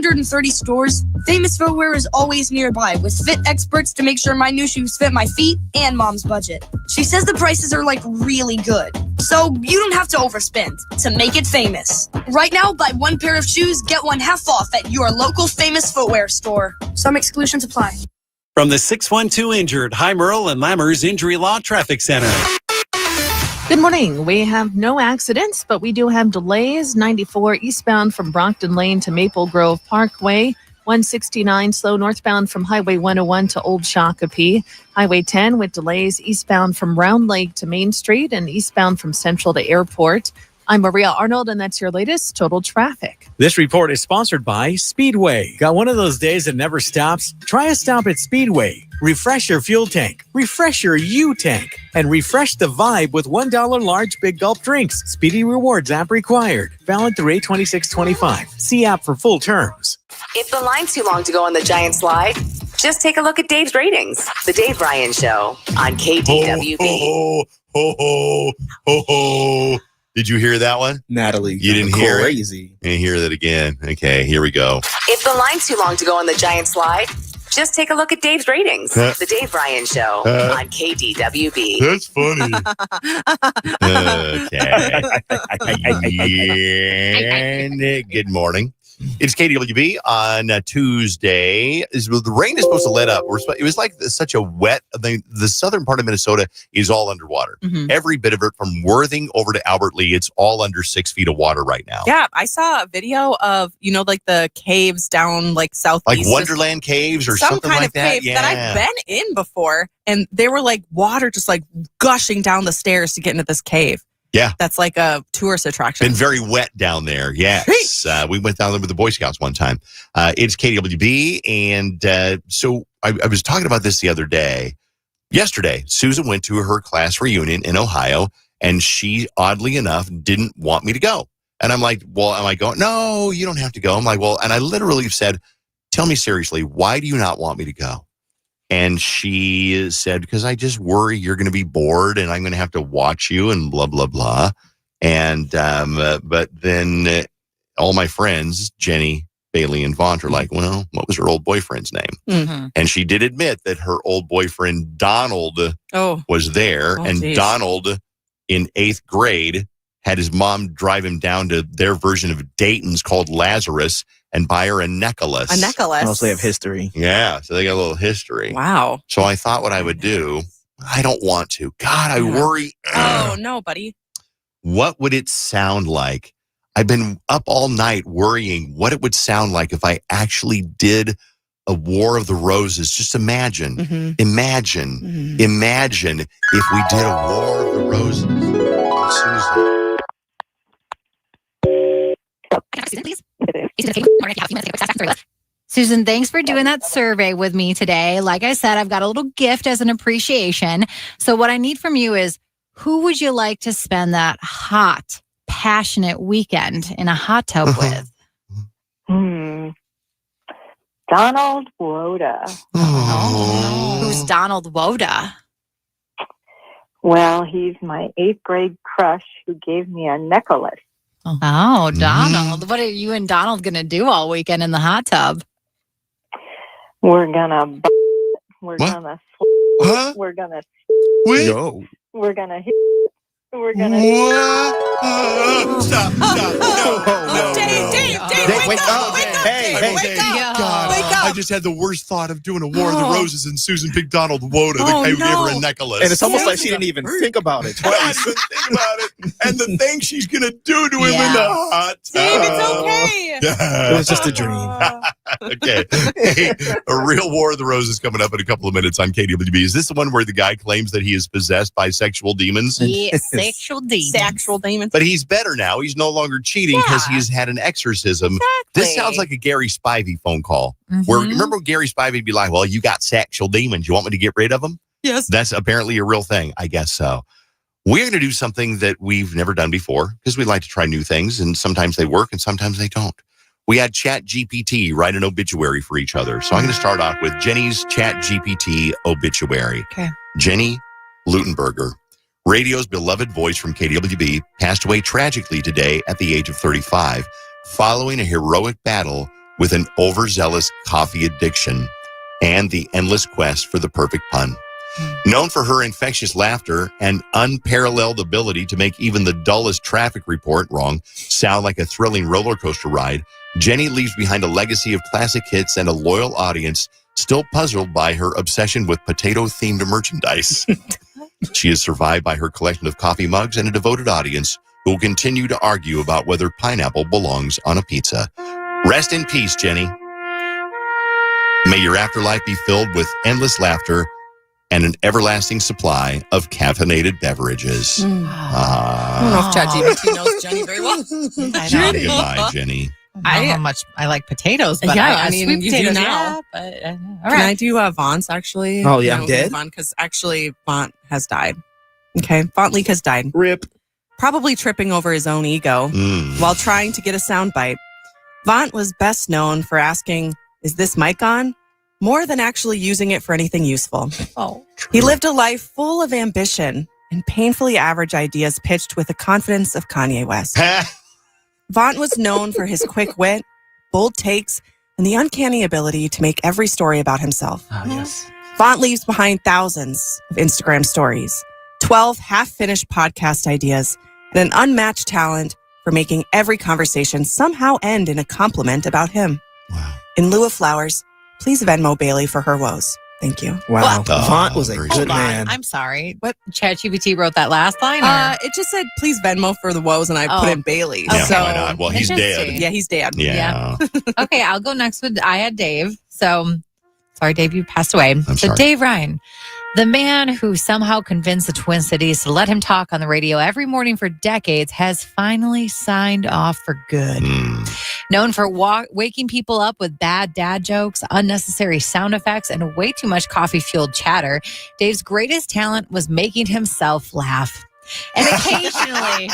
130 stores, Famous Footwear is always nearby with fit experts to make sure my new shoes fit my feet and Mom's budget. She says the prices are really good, so you don't have to overspend to make it famous. Right now, buy one pair of shoes, get one half off at your local Famous Footwear store. Some exclusions apply. From the 612 Injured, High Merle and Lammers Injury Law Traffic Center. Good morning. We have no accidents, but we do have delays. 94 eastbound from Brockton Lane to Maple Grove Parkway. 169 slow northbound from Highway 101 to Old Shakopee. Highway 10 with delays eastbound from Round Lake to Main Street and eastbound from Central to Airport. I'm Maria Arnold, and that's your latest total traffic. This report is sponsored by Speedway. Got one of those days that never stops? Try a stop at Speedway. Refresh your fuel tank, refresh your U-tank, and refresh the vibe with $1 large Big Gulp drinks. Speedy Rewards app required. Valid through 8/26/25. See app for full terms. If the line's too long to go on the giant slide, just take a look at Dave's ratings. The Dave Ryan Show on KDWB. Ho, ho, ho, ho, ho. Did you hear that one? Natalie. You didn't hear it? Crazy. And hear that again. Okay, here we go. If the line's too long to go on the giant slide, just take a look at Dave's ratings. The Dave Ryan Show on KDWB. That's funny. Okay. And good morning. It's KDWB on Tuesday. The rain is supposed to let up. It was like such a wet. The southern part of Minnesota is all underwater. Mm-hmm. Every bit of it, from Worthing over to Albert Lee, it's all under 6 feet of water right now. Yeah, I saw a video of the caves down southeast, like Wonderland caves or something kind like of that. Cave yeah, that I've been in before, and they were water just gushing down the stairs to get into this cave. Yeah. That's like a tourist attraction. Been very wet down there. Yes. We went down there with the Boy Scouts one time. It's KDWB. And so I was talking about this the other day. Yesterday, Susan went to her class reunion in Ohio, and she, oddly enough, didn't want me to go. And I'm like, well, am I going? No, you don't have to go. I'm like, well, and I literally said, tell me seriously, why do you not want me to go? And she said, because I just worry you're going to be bored and I'm going to have to watch you and blah, blah, blah. And, but then all my friends, Jenny, Bailey, and Vaughn, are like, well, what was her old boyfriend's name? Mm-hmm. And she did admit that her old boyfriend, Donald, was there. And geez. Donald, in 8th grade, had his mom drive him down to their version of Dayton's called Lazarus and buy her a necklace. A necklace. Oh, so they have history. Yeah, so they got a little history. Wow. So I thought what I would do, I don't want to. God, I worry. Oh, no, buddy. What would it sound like? I've been up all night worrying what it would sound like if I actually did a War of the Roses. Just imagine, imagine if we did a War of the Roses. Susan. Susan, thanks for doing that survey with me today. Like I said, I've got a little gift as an appreciation. So what I need from you is, who would you like to spend that hot, passionate weekend in a hot tub with? Donald Woda. Oh. Who's Donald Woda? Well, he's my 8th grade crush who gave me a necklace. Oh, Donald. What are you and Donald going to do all weekend in the hot tub? We're going to hit. We're going to Stop. No. Dave, wake up. Hey, God, wake up. I just had the worst thought of doing a War of the Roses and Susan picked Donald Woda, the guy who gave her a necklace. And it's almost like she didn't even think about it twice. I didn't think about it. And the thing she's going to do to him in the hot tub. Dave, it's okay. It was just a dream. Okay. Hey, a real War of the Roses coming up in a couple of minutes on KDWB. Is this the one where the guy claims that he is possessed by sexual demons? Yes, sexual demons. But he's better now. He's no longer cheating because he's had an exorcism. Exactly. This sounds like a Gary Spivey phone call. Where remember Gary Spivey would be like, well, you got sexual demons. You want me to get rid of them? Yes. That's apparently a real thing. I guess so. We're going to do something that we've never done before because we like to try new things, and sometimes they work and sometimes they don't. We had ChatGPT write an obituary for each other. So I'm going to start off with Jenny's ChatGPT obituary. Okay. Jenny Lutenberger, radio's beloved voice from KDWB, passed away tragically today at the age of 35, following a heroic battle with an overzealous coffee addiction and the endless quest for the perfect pun. Known for her infectious laughter and unparalleled ability to make even the dullest traffic report sound like a thrilling roller coaster ride, Jenny leaves behind a legacy of classic hits and a loyal audience still puzzled by her obsession with potato-themed merchandise. She is survived by her collection of coffee mugs and a devoted audience who will continue to argue about whether pineapple belongs on a pizza. Rest in peace, Jenny. May your afterlife be filled with endless laughter and an everlasting supply of caffeinated beverages. I don't know if ChatGPT knows Jenny very well. Goodbye, Jenny. I don't know how much I like potatoes, but Yeah, sweet you do potatoes now. yeah, but all Can right. I do Vaughn's actually? Oh, yeah, I'm dead? Because actually, Vaughn has died. Okay, Vaughn Leak has died. Rip. Probably tripping over his own ego while trying to get a soundbite. Vaughn was best known for asking, "Is this mic on?" more than actually using it for anything useful. Oh, He lived a life full of ambition and painfully average ideas pitched with the confidence of Kanye West. Vaughn was known for his quick wit, bold takes, and the uncanny ability to make every story about himself. Oh, yes. Vaughn leaves behind thousands of Instagram stories, 12 half-finished podcast ideas, and an unmatched talent for making every conversation somehow end in a compliment about him. Wow. In lieu of flowers, please Venmo Bailey for her woes. Thank you. Wow. Oh, Vaughn was a very good sweet. man. I'm sorry. What ChatGPT wrote that last line? Or? It just said, please Venmo for the woes, and I put in Bailey. Yeah, So, why not? Well, he's dead. Interesting. yeah, he's dead. Yeah. Okay, I'll go next with I had Dave. So sorry, Dave, you passed away. I'm so sorry. Dave Ryan, the man who somehow convinced the Twin Cities to let him talk on the radio every morning for decades, has finally signed off for good. Known for waking people up with bad dad jokes, unnecessary sound effects, and way too much coffee-fueled chatter, Dave's greatest talent was making himself laugh. And occasionally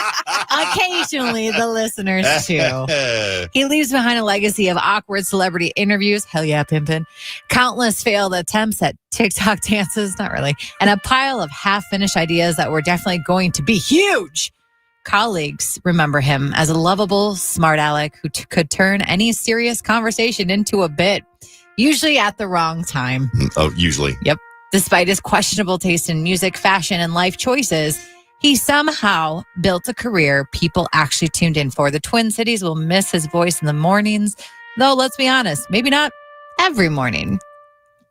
the listeners too. He leaves behind a legacy of awkward celebrity interviews. Hell yeah, Pimpin'. Countless failed attempts at TikTok dances. Not really. And a pile of half-finished ideas that were definitely going to be huge. Colleagues remember him as a lovable, smart aleck who could turn any serious conversation into a bit, usually at the wrong time. Oh, usually. Yep. Despite his questionable taste in music, fashion, and life choices, he somehow built a career people actually tuned in for. The Twin Cities will miss his voice in the mornings, though let's be honest, maybe not every morning.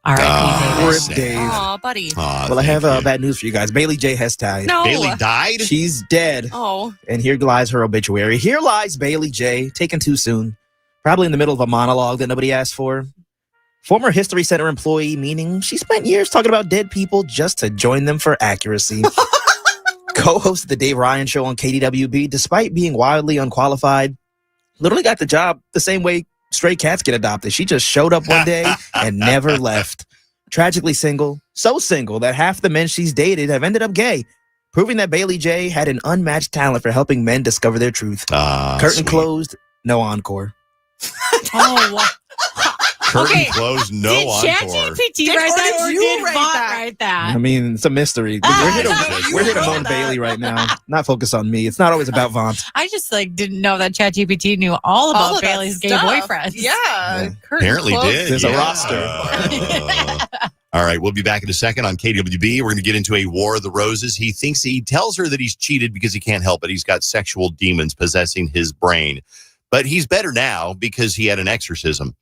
All right, Rip Dave. Aw, buddy. Well, I have bad news for you guys. Bailey J has died. No. Bailey died? She's dead. Oh. And here lies her obituary. Here lies Bailey J, taken too soon. Probably in the middle of a monologue that nobody asked for. Former History Center employee, meaning she spent years talking about dead people just to join them for accuracy. Co-hosted the Dave Ryan Show on KDWB, despite being wildly unqualified. Literally got the job the same way stray cats get adopted. She just showed up one day and never left. Tragically single, so single that half the men she's dated have ended up gay, proving that Bailey J had an unmatched talent for helping men discover their truth. Curtain Sweet. closed, no encore. Oh, Curtain closed, no encore. ChatGPT write that or did Vaughn write that? I mean, it's a mystery. We're here to mourn Bailey right now. Not focus on me. It's not always about Vaughn. I just didn't know that ChatGPT knew all about of that Bailey's gay stuff. boyfriend. Yeah. Apparently did. There's a yeah. roster. All right, we'll be back in a second on KDWB. We're going to get into a War of the Roses. He tells her that he's cheated because he can't help it. He's got sexual demons possessing his brain. But he's better now because he had an exorcism.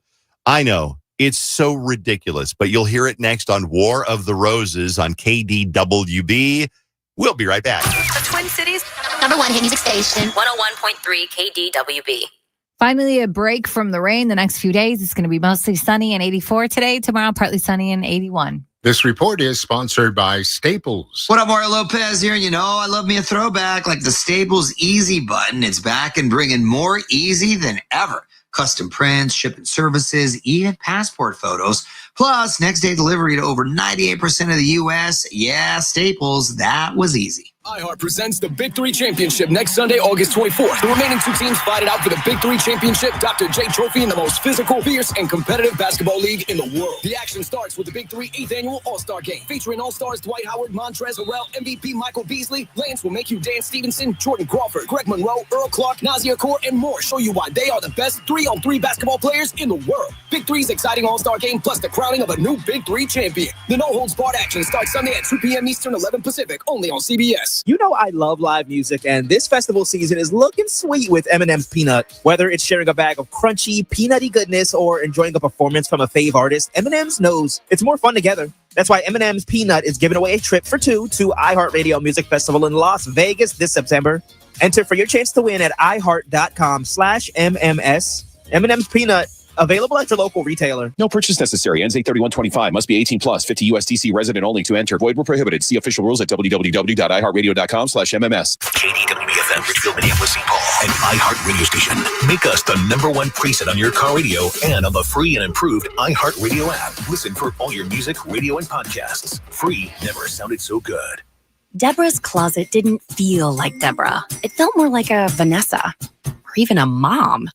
I know, it's so ridiculous, but you'll hear it next on War of the Roses on KDWB. We'll be right back. The Twin Cities #1 hit music station, 101.3 KDWB. Finally, a break from the rain the next few days. It's going to be mostly sunny and 84 today. Tomorrow, partly sunny and 81. This report is sponsored by Staples. What up, Mario Lopez here? You know, I love me a throwback like the Staples Easy button. It's back and bringing more easy than ever. Custom prints, shipping services, even passport photos. Plus, next day delivery to over 98% of the U.S. Yeah, Staples, that was easy. iHeart presents the Big Three Championship next Sunday, August 24th. The remaining two teams fight it out for the Big Three Championship, Dr. J Trophy, in the most physical, fierce, and competitive basketball league in the world. The action starts with the Big Three 8th Annual All-Star Game, featuring All-Stars Dwight Howard, Montrezl Harrell, MVP Michael Beasley, Lance will make you Dan Stevenson, Jordan Crawford, Greg Monroe, Earl Clark, Nazir Kaur, and more. Show you why they are the best 3-on-3 basketball players in the world. Big Three's exciting All-Star Game, plus the crowning of a new Big Three champion. The no-holds-barred action starts Sunday at 2 p.m. Eastern, 11 Pacific, only on CBS. You know I love live music, and this festival season is looking sweet with M&M's Peanut. Whether it's sharing a bag of crunchy, peanutty goodness or enjoying a performance from a fave artist, M&M's knows it's more fun together. That's why M&M's Peanut is giving away a trip for two to iHeartRadio Music Festival in Las Vegas this September. Enter for your chance to win at iHeart.com/MMS. M&M's Peanut, available at your local retailer. No purchase necessary. Ends 8/31/25. Must be 18 plus. 50 USDC resident only to enter. Void where prohibited. See official rules at www.iheartradio.com/MMS. KDWB FM, Richfield, Minneapolis, St. Paul, an iHeart radio station. Make us the #1 preset on your car radio and on the free and improved iHeartRadio app. Listen for all your music, radio, and podcasts. Free never sounded so good. Deborah's closet didn't feel like Deborah. It felt more like a Vanessa, or even a mom,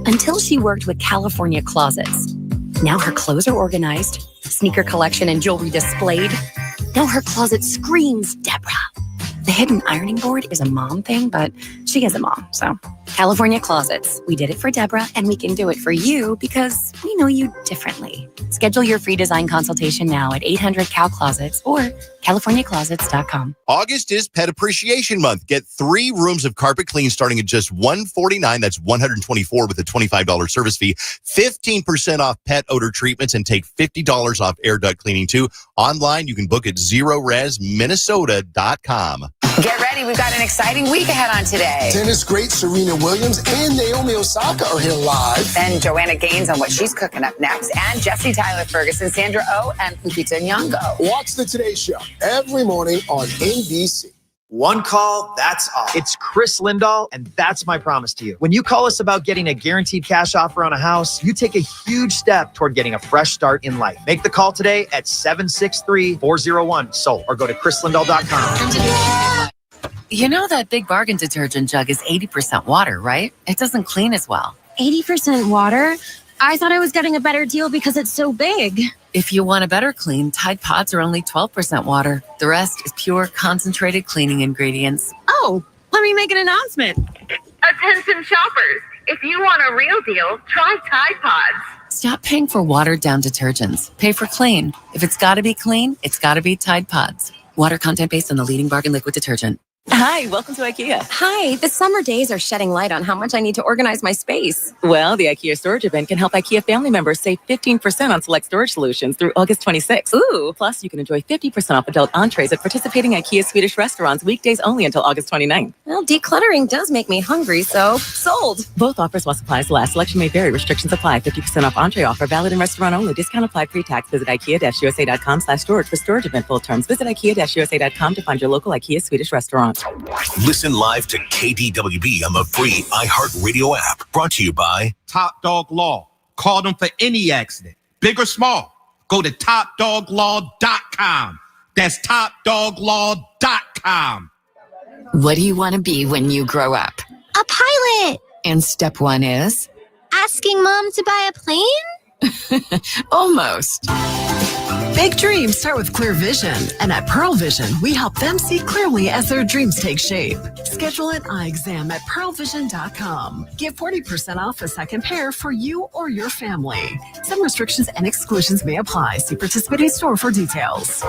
until she worked with California Closets. Now her clothes are organized, sneaker collection and jewelry displayed. Now her closet screams Deborah. The hidden ironing board is a mom thing, but she is a mom, so. California Closets. We did it for Deborah, and we can do it for you because we know you differently. Schedule your free design consultation now at 800-CAL Closets or CaliforniaClosets.com. August is Pet Appreciation Month. Get 3 rooms of carpet clean starting at just $149. That's $124 with a $25 service fee. 15% off pet odor treatments and take $50 off air duct cleaning too. Online, you can book at ZeroResMinnesota.com. Get ready. We've got an exciting week ahead on today. Tennis great Serena Williams and Naomi Osaka are here live. Then Joanna Gaines on what she's cooking up next. And Jesse Tyler Ferguson, Sandra Oh, and Lupita Nyong'o. Watch the Today Show every morning on NBC. One call, that's all. It's Chris Lindahl, and that's my promise to you. When you call us about getting a guaranteed cash offer on a house, you take a huge step toward getting a fresh start in life. Make the call today at 763-401-SOLD or go to chrislindahl.com. You know that Big Bargain detergent jug is 80% water, right? It doesn't clean as well. 80% water? I thought I was getting a better deal because it's so big. If you want a better clean, Tide Pods are only 12% water. The rest is pure concentrated cleaning ingredients. Oh, let me make an announcement. Attention shoppers, if you want a real deal, try Tide Pods. Stop paying for watered-down detergents. Pay for clean. If it's got to be clean, it's got to be Tide Pods. Water content based on the leading bargain liquid detergent. Hi, welcome to IKEA. Hi, the summer days are shedding light on how much I need to organize my space. Well, the IKEA storage event can help IKEA family members save 15% on select storage solutions through August 26th. Ooh. Plus, you can enjoy 50% off adult entrees at participating IKEA Swedish restaurants weekdays only until August 29th. Well, decluttering does make me hungry, so sold. Both offers while supplies last. Selection may vary. Restrictions apply. 50% off entree offer valid in restaurant only. Discount applied pre-tax. Visit IKEA-USA.com/storage for storage event full terms. Visit IKEA-USA.com to find your local IKEA Swedish restaurant. Listen live to KDWB on the free iHeartRadio app. Brought to you by Top Dog Law. Call them for any accident, big or small. Go to topdoglaw.com. That's topdoglaw.com. What do you want to be when you grow up? A pilot. And step 1 is? Asking mom to buy a plane? Almost. Big dreams start with clear vision, and at Pearl Vision, we help them see clearly as their dreams take shape. Schedule an eye exam at pearlvision.com. Get 40% off a second pair for you or your family. Some restrictions and exclusions may apply. See participating store for details.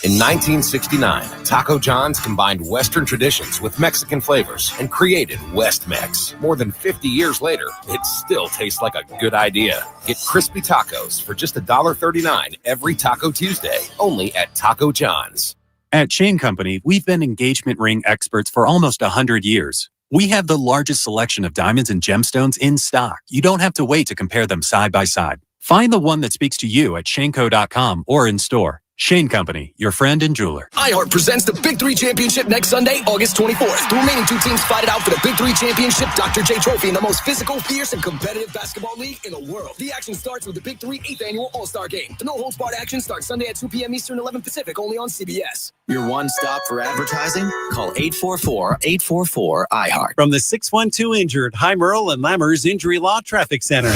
In 1969, Taco John's combined Western traditions with Mexican flavors and created West Mex. More than 50 years later, it still tastes like a good idea. Get crispy tacos for just $1.39 every Taco Tuesday, only at Taco John's. At Chain Company, we've been engagement ring experts for almost 100 years. We have the largest selection of diamonds and gemstones in stock. You don't have to wait to compare them side by side. Find the one that speaks to you at chainco.com or in store. Shane Company, your friend and jeweler. iHeart presents the Big Three Championship next Sunday, August 24th. The remaining two teams fight it out for the Big Three Championship Dr. J Trophy in the most physical, fierce, and competitive basketball league in the world. The action starts with the Big Three 8th Annual All-Star Game. The no-holds-barred action starts Sunday at 2 p.m. Eastern, 11 Pacific, only on CBS. Your one stop for advertising? Call 844-844-iHeart. From the 612 Injured, High Merle and Lammers Injury Law Traffic Center.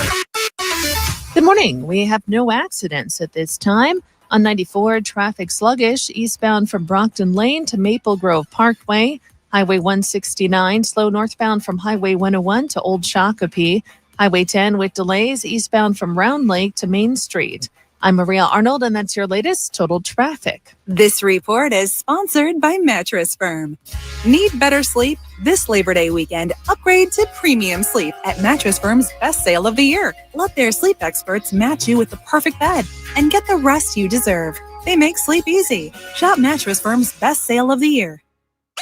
Good morning. We have no accidents at this time. On 94, traffic sluggish eastbound from Brockton Lane to Maple Grove Parkway. Highway 169 slow northbound from Highway 101 to Old Shakopee. Highway 10 with delays eastbound from Round Lake to Main Street. I'm Maria Arnold, and that's your latest total traffic. This report is sponsored by Mattress Firm. Need better sleep? This Labor Day weekend, upgrade to premium sleep at Mattress Firm's best sale of the year. Let their sleep experts match you with the perfect bed and get the rest you deserve. They make sleep easy. Shop Mattress Firm's best sale of the year.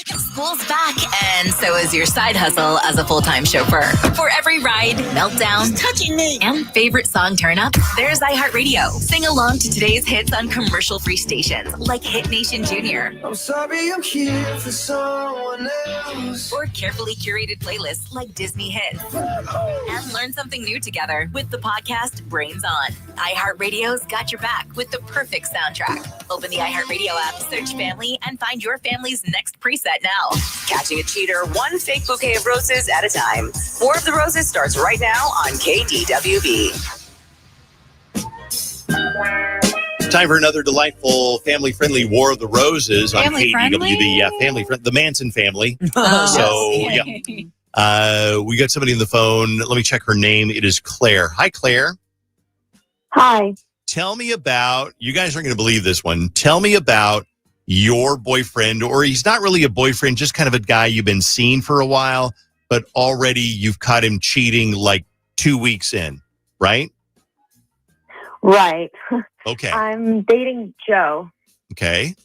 School's back, and so is your side hustle as a full-time chauffeur. For every ride, meltdown, touching me, and favorite song turn-up, there's iHeartRadio. Sing along to today's hits on commercial-free stations like Hit Nation Jr. I'm sorry I'm here for someone else. Or carefully curated playlists like Disney Hits. And learn something new together with the podcast Brains On. iHeartRadio's got your back with the perfect soundtrack. Open the iHeartRadio app, search family, and find your family's next preset now. Catching a cheater one fake bouquet of roses at a time. War of the Roses starts right now on KDWB. Time for another delightful family-friendly War of the Roses on Family KDWB. friendly? Yeah, family-friendly. The Manson family. We got somebody on the phone. Let me check her name. It is Claire. Hi, Claire. Hi. Tell me about, you guys aren't going to believe this one. Tell me about your boyfriend, or he's not really a boyfriend, just kind of a guy you've been seeing for a while, but already you've caught him cheating like 2 weeks in, right? Right. Okay. I'm dating Joe, Okay.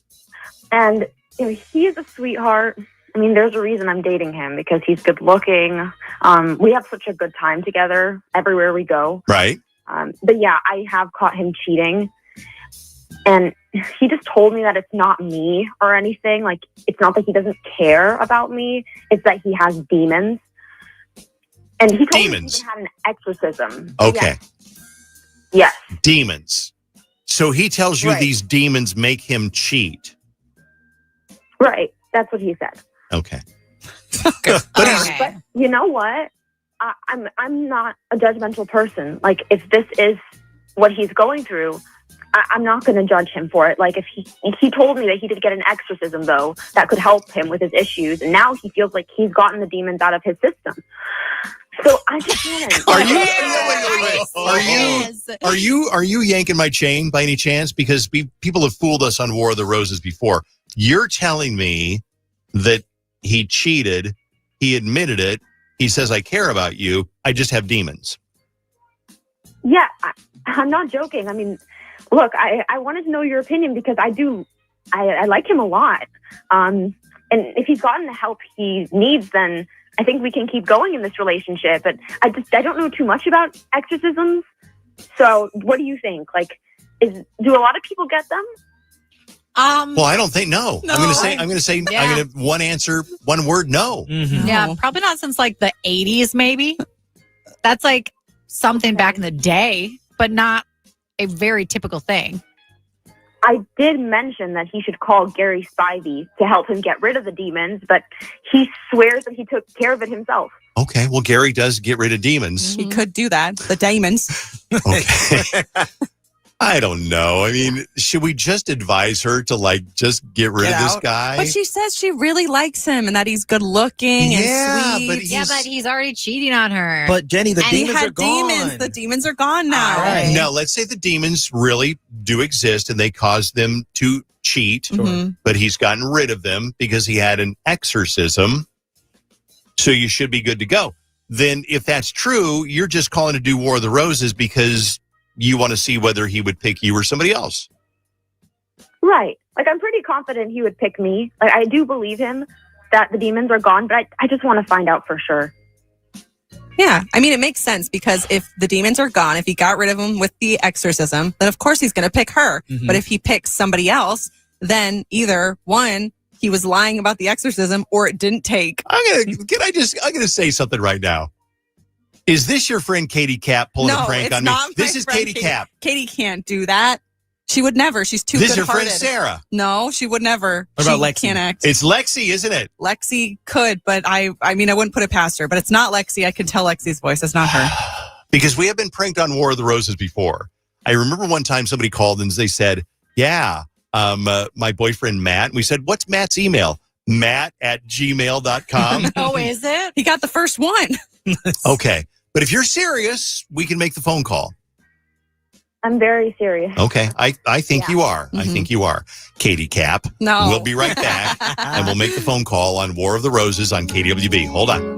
and he's a sweetheart. I mean, there's a reason I'm dating him, because he's good looking. We have such a good time together everywhere we go. Right. But yeah, I have caught him cheating. And he just told me that it's not me or anything. Like, it's not that he doesn't care about me. It's that he has demons. And he told me he even had an exorcism. Okay. Yes. Demons. So he tells you Right. these demons make him cheat. Right. That's what he said. Okay. But you know what? I'm not a judgmental person. Like, if this is what he's going through, I'm not going to judge him for it. Like, if he told me that he did get an exorcism, though, that could help him with his issues, and now he feels like he's gotten the demons out of his system. So I just want to. Are you yanking my chain by any chance? Because people have fooled us on War of the Roses before. You're telling me that he cheated, he admitted it, he says, I care about you, I just have demons. Yeah, I'm not joking. I mean, look, I wanted to know your opinion, because I like him a lot. And if he's gotten the help he needs, then I think we can keep going in this relationship. But I don't know too much about exorcisms. So what do you think? Like, do a lot of people get them? Well, I don't think no. I'm going to say one answer, one word, no. Mm-hmm. Yeah, probably not since like the 80s, maybe. That's like something back in the day, but not a very typical thing. I did mention that he should call Gary Spivey to help him get rid of the demons, but he swears that he took care of it himself. Okay, well, Gary does get rid of demons. He could do that. The demons. Okay. I don't know. I mean, should we just advise her to just get rid of this guy? But she says she really likes him and that he's good looking and sweet. But he's already cheating on her. But Jenny, the demons are gone. Demons. The demons are gone now. Right. No, let's say the demons really do exist and they cause them to cheat, but he's gotten rid of them because he had an exorcism. So you should be good to go. Then if that's true, you're just calling to do War of the Roses because you want to see whether he would pick you or somebody else. Right. Like, I'm pretty confident he would pick me. Like, I do believe him that the demons are gone, but I just want to find out for sure. Yeah, I mean, it makes sense because if the demons are gone, if he got rid of them with the exorcism, then of course he's going to pick her. Mhm. But if he picks somebody else, then either one, he was lying about the exorcism, or it didn't take. I'm gonna say something right now. Is this your friend Katie Cap pulling a prank it's on me? not This my is friend Katie Cap. Katie can't do that. She would never. She's too This is your good-hearted. friend Sarah. No, she would never. What about She Lexi? can't act. It's Lexi, isn't it? Lexi could, but I mean, I wouldn't put it past her. But it's not Lexi. I can tell Lexi's voice. It's not her. Because we have been pranked on War of the Roses before. I remember one time somebody called and they said, yeah, my boyfriend Matt. We said, what's Matt's email? Matt@gmail.com. Oh, is it? He got the first one. Okay. But if you're serious, we can make the phone call. I'm very serious. Okay. I think you are. I Mm-hmm. think you are. Katie Cap. No. We'll be right back. And we'll make the phone call on War of the Roses on KDWB. Hold on.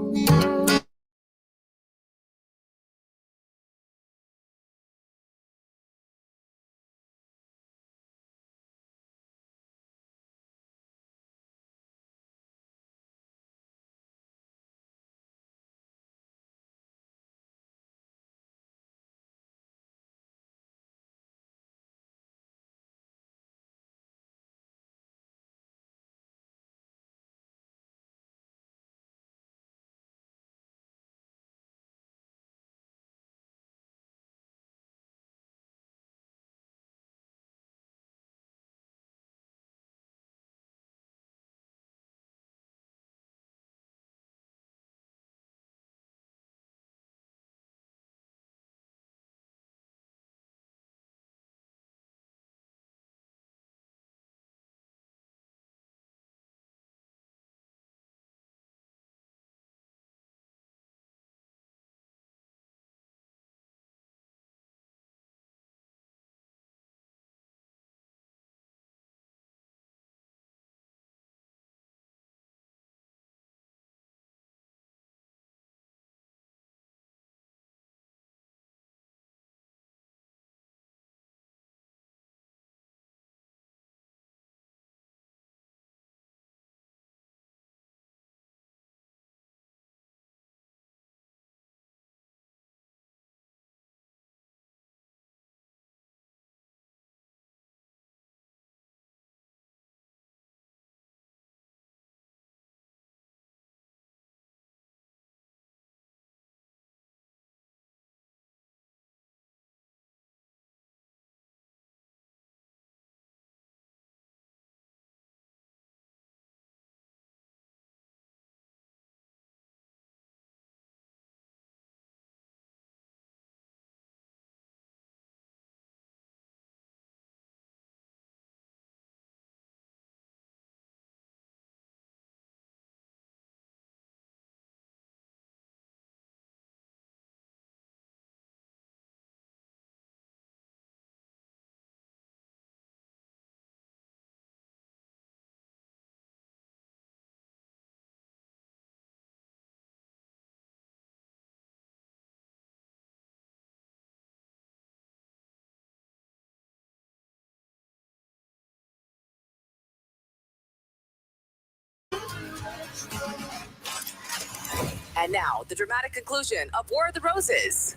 And now, the dramatic conclusion of War of the Roses.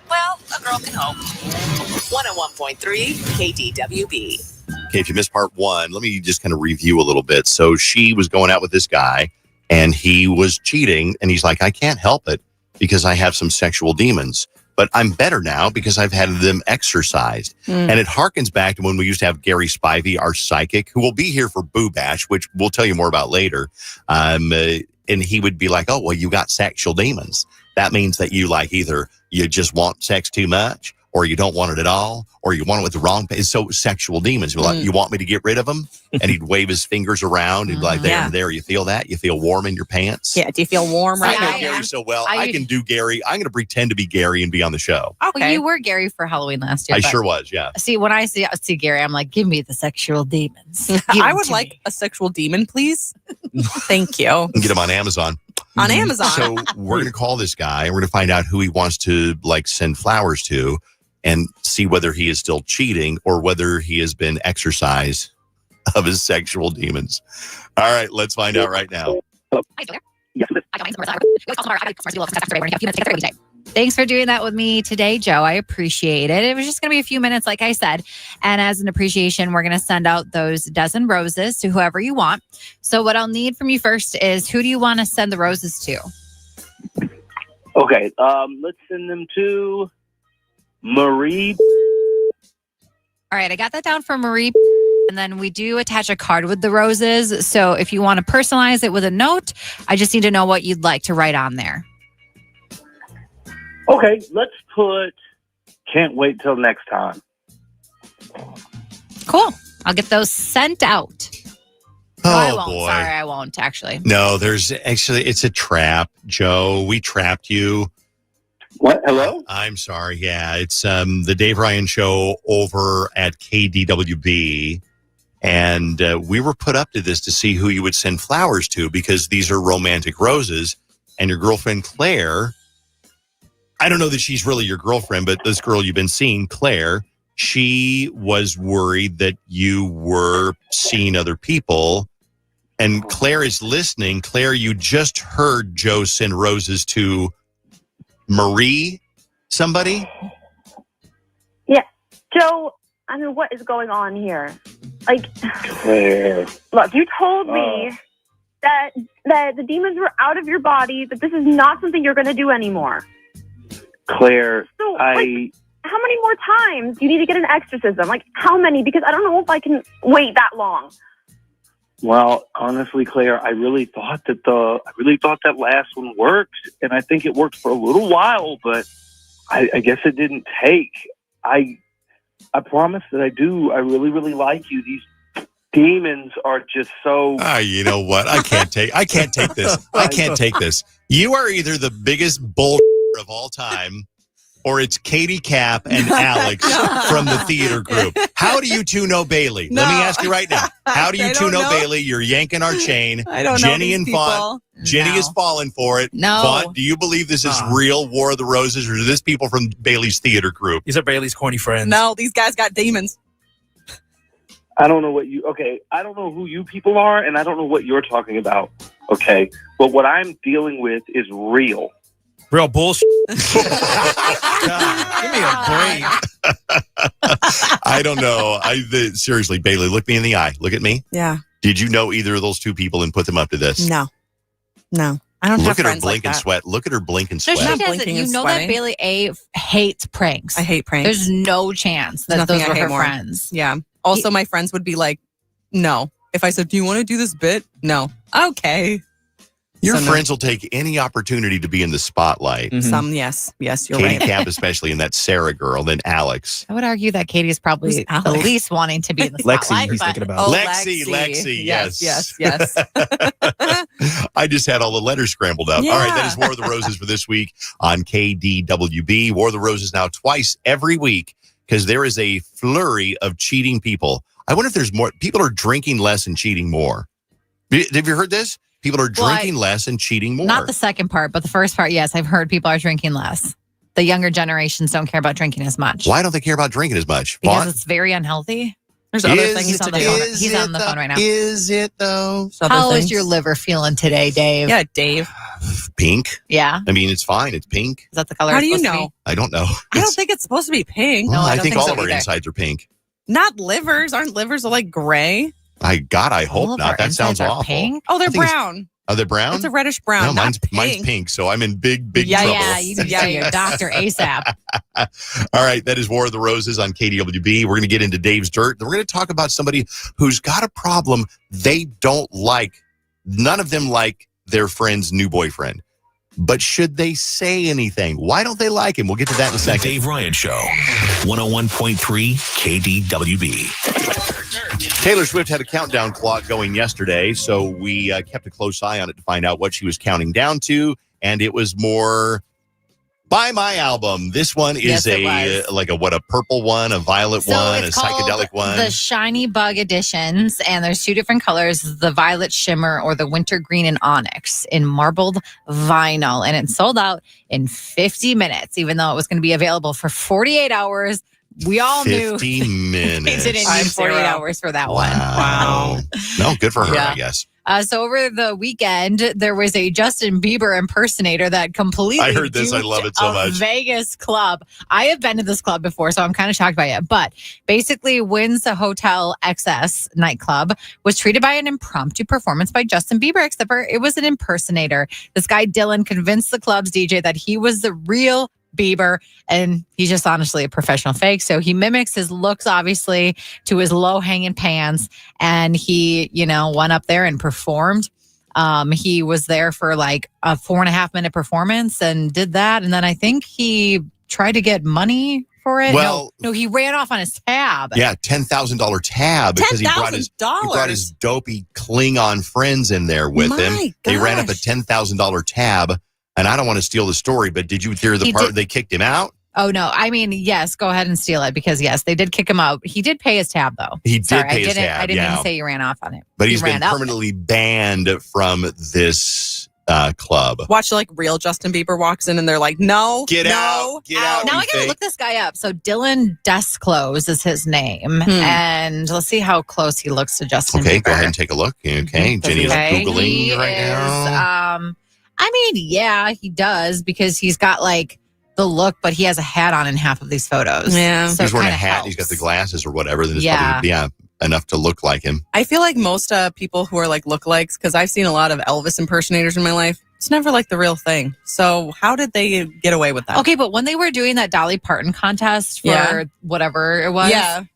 Well, a girl can hope. 101.3 KDWB. Okay, if you missed part one, let me just kind of review a little bit. So she was going out with this guy, and he was cheating, and he's like, I can't help it because I have some sexual demons. But I'm better now because I've had them exorcised. And it harkens back to when we used to have Gary Spivey, our psychic, who will be here for Boo Bash, which we'll tell you more about later. And he would be like, oh, well, you got sexual demons. That means that you like either you just want sex too much, or you don't want it at all, or you want it with the wrong. So sexual demons. You're like, you want me to get rid of them? And he'd wave his fingers around and be like, there and there. You feel that? You feel warm in your pants? Yeah. Do you feel warm right now? I know Gary so well. I can do Gary. I'm going to pretend to be Gary and be on the show. Okay. Well, you were Gary for Halloween last year. I but sure was, yeah. See, when I see Gary, I'm like, give me the sexual demons. I would like a sexual demon, please. Thank you. And get him on Amazon. On Amazon. So we're going to call this guy and we're going to find out who he wants to like send flowers to and see whether he is still cheating or whether he has been exorcised of his sexual demons. All right, let's find out right now. Thanks for doing that with me today, Joe. I appreciate it. It was just going to be a few minutes, like I said. And as an appreciation, we're going to send out those dozen roses to whoever you want. So what I'll need from you first is, who do you want to send the roses to? Okay, let's send them to Marie. All right, I got that down for Marie. And then we do attach a card with the roses. So if you want to personalize it with a note, I just need to know what you'd like to write on there. Okay, let's put can't wait till next time. Cool. I'll get those sent out. Oh, I won't. boy. Sorry, I won't, actually. No, it's a trap, Joe. We trapped you. What? Hello? I'm sorry. Yeah, it's the Dave Ryan Show over at KDWB. And we were put up to this to see who you would send flowers to, because these are romantic roses. And your girlfriend, Claire, I don't know that she's really your girlfriend, but this girl you've been seeing, Claire, she was worried that you were seeing other people. And Claire is listening. Claire, you just heard Joe send roses to Marie, somebody? Yeah. Joe, I mean, what is going on here? Like, Claire. Look, you told me that the demons were out of your body, that this is not something you're going to do anymore. Claire, So, how many more times do you need to get an exorcism? Like, how many? Because I don't know if I can wait that long. Well, honestly, Claire, I really thought that last one worked, and I think it worked for a little while, but I guess it didn't take. I promise that I do. I really, really like you. These demons are just so. You know what? I can't take this. I can't take this. You are either the biggest bull of all time, or it's Katie Cap and Alex from the theater group. How do you two know Bailey? No. Let me ask you right now. How do you I two don't know know. Bailey? You're yanking our chain. I don't know Jenny these and people. Vaughn. Jenny is falling for it. No. Vaughn, do you believe this is real War of the Roses, or is this people from Bailey's theater group? These are Bailey's corny friends. No, these guys got demons. I don't know I don't know who you people are, and I don't know what you're talking about. Okay, but what I'm dealing with is real. Real bullshit. God, give me a break. I don't know. Seriously, Bailey, look me in the eye. Look at me. Yeah. Did you know either of those two people and put them up to this? No. I don't have Look at her friends blink like and that. sweat. Look at her blink and No, sweat. she doesn't. blinking You and know sweating. that Bailey A hates pranks. I hate pranks. There's no chance that There's those nothing were I hate her more. friends. Yeah. Also, my friends would be like, no. If I said, do you want to do this bit? No. Okay. Your So no. friends will take any opportunity to be in the spotlight. Some, yes. Yes, you're Katie right. Cap, especially, and that Sarah girl, then Alex. I would argue that Katie is probably Who's the Alex? least wanting to be in the Lexi, spotlight. he's but- thinking about. Oh, Lexi, yes. Yes. I just had all the letters scrambled up. All right, that is War of the Roses for this week on KDWB. War of the Roses now twice every week, because there is a flurry of cheating people. I wonder if there's more. People are drinking less and cheating more. Have you heard this? People are drinking less and cheating more. Not the second part, but the first part, yes. I've heard people are drinking less. The younger generations don't care about drinking as much. Why don't they care about drinking as much? Because Vaughn? it's very unhealthy. There's other things He's to on the do. phone. He's on the phone right now. Is it, though? How is your liver feeling today, Dave? Yeah, Dave. Pink. Yeah. I mean, it's fine. It's pink. Is that the color? How it's do you supposed to know? be? I don't know. I don't think it's supposed to be pink. Well, I think all so of our either. insides are pink. Not livers. Aren't livers like gray? I All hope of our not. That sounds insides are awful. pink? Oh, they're I think it's- brown. Are they brown? It's a reddish brown. No, not mine's pink, so I'm in big trouble. Yeah, you need to see your doctor ASAP. All right, that is War of the Roses on KDWB. We're going to get into Dave's Dirt. Then we're going to talk about somebody who's got a problem they don't like. None of them like their friend's new boyfriend. But should they say anything? Why don't they like him? We'll get to that in a The second. Dave Ryan Show, 101.3 KDWB. Taylor Swift had a countdown clock going yesterday, so we kept a close eye on it to find out what she was counting down to, and it was more Buy My Album. This one is Yes, it was. a purple one, a violet So one, a it's called psychedelic one. The Shiny Bug Editions, and there's two different colors, the Violet Shimmer or the Winter Green and Onyx in marbled vinyl, and it sold out in 50 minutes, even though it was going to be available for 48 hours. We all knew 50 minutes. they didn't need 48 hours for that one. Wow. No, good for her, Yeah. I guess. So over the weekend, there was a Justin Bieber impersonator that completely I heard this. I love it so a much. Vegas club. I have been to this club before, so I'm kind of shocked by it. But basically, Wynn's Hotel XS nightclub was treated by an impromptu performance by Justin Bieber, except for it was an impersonator. This guy, Dylan, convinced the club's DJ that he was the real Bieber, and he's just honestly a professional fake. So he mimics his looks, obviously, to his low-hanging pants, and he, went up there and performed. He was there for like a 4.5-minute performance and did that, and then I think he tried to get money for it. Well, no, he ran off on his tab. Yeah, $10,000 tab because he brought his dopey Klingon friends in there with him. They ran up a $10,000 tab. And I don't want to steal the story, but did you hear the part they kicked him out? Oh, no. I mean, yes, go ahead and steal it because, yes, they did kick him out. He did pay his tab, though. He did pay his tab, I didn't mean to say he ran off on it. But he's been permanently banned from this club. Watch like real Justin Bieber walks in and they're like, no, get out. Now I got to look this guy up. So Dylan Desclose is his name. And let's see how close he looks to Justin Bieber. Okay, go ahead and take a look. Okay, Jenny's Googling right now. I mean, yeah, he does because he's got like the look, but he has a hat on in half of these photos. Yeah. So he's wearing a hat. He's got the glasses or whatever. Then it's probably enough to look like him. I feel like most people who are like lookalikes, because I've seen a lot of Elvis impersonators in my life, it's never like the real thing. So how did they get away with that? Okay, but when they were doing that Dolly Parton contest for whatever it was,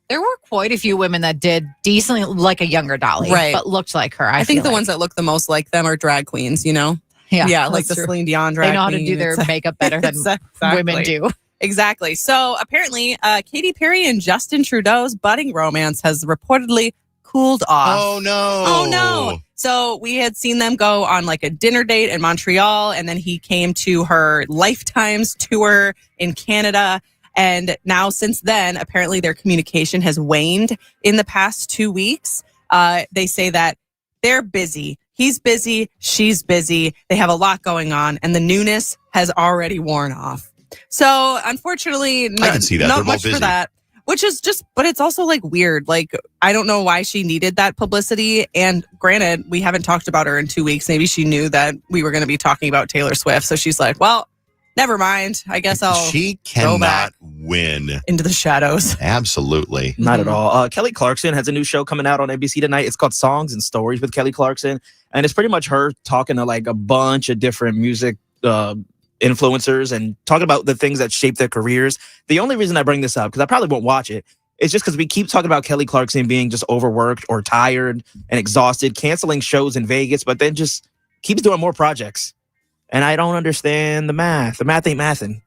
there were quite a few women that did decently like a younger Dolly, but looked like her. I think the ones that look the most like them are drag queens, Yeah, like the Celine Dion drag They know how to queen. do their makeup better than women do. Exactly. So apparently, Katy Perry and Justin Trudeau's budding romance has reportedly cooled off. Oh, no. Oh, no. So we had seen them go on like a dinner date in Montreal, and then he came to her Lifetimes tour in Canada. And now since then, apparently their communication has waned in the past 2 weeks. They say that they're busy. He's busy. She's busy. They have a lot going on, and the newness has already worn off. So, unfortunately, I can see that. Not They're much busy. for that. Which is just, but it's also like weird. Like, I don't know why she needed that publicity. And granted, we haven't talked about her in 2 weeks. Maybe she knew that we were going to be talking about Taylor Swift. So she's like, well, never mind. I guess I'll She go back cannot win. into the shadows. Absolutely. Not at all. Kelly Clarkson has a new show coming out on NBC tonight. It's called Songs and Stories with Kelly Clarkson. And it's pretty much her talking to like a bunch of different music influencers and talking about the things that shape their careers. The only reason I bring this up, because I probably won't watch it, is just because we keep talking about Kelly Clarkson being just overworked or tired and exhausted, canceling shows in Vegas, but then just keeps doing more projects. And I don't understand the math. The math ain't mathing.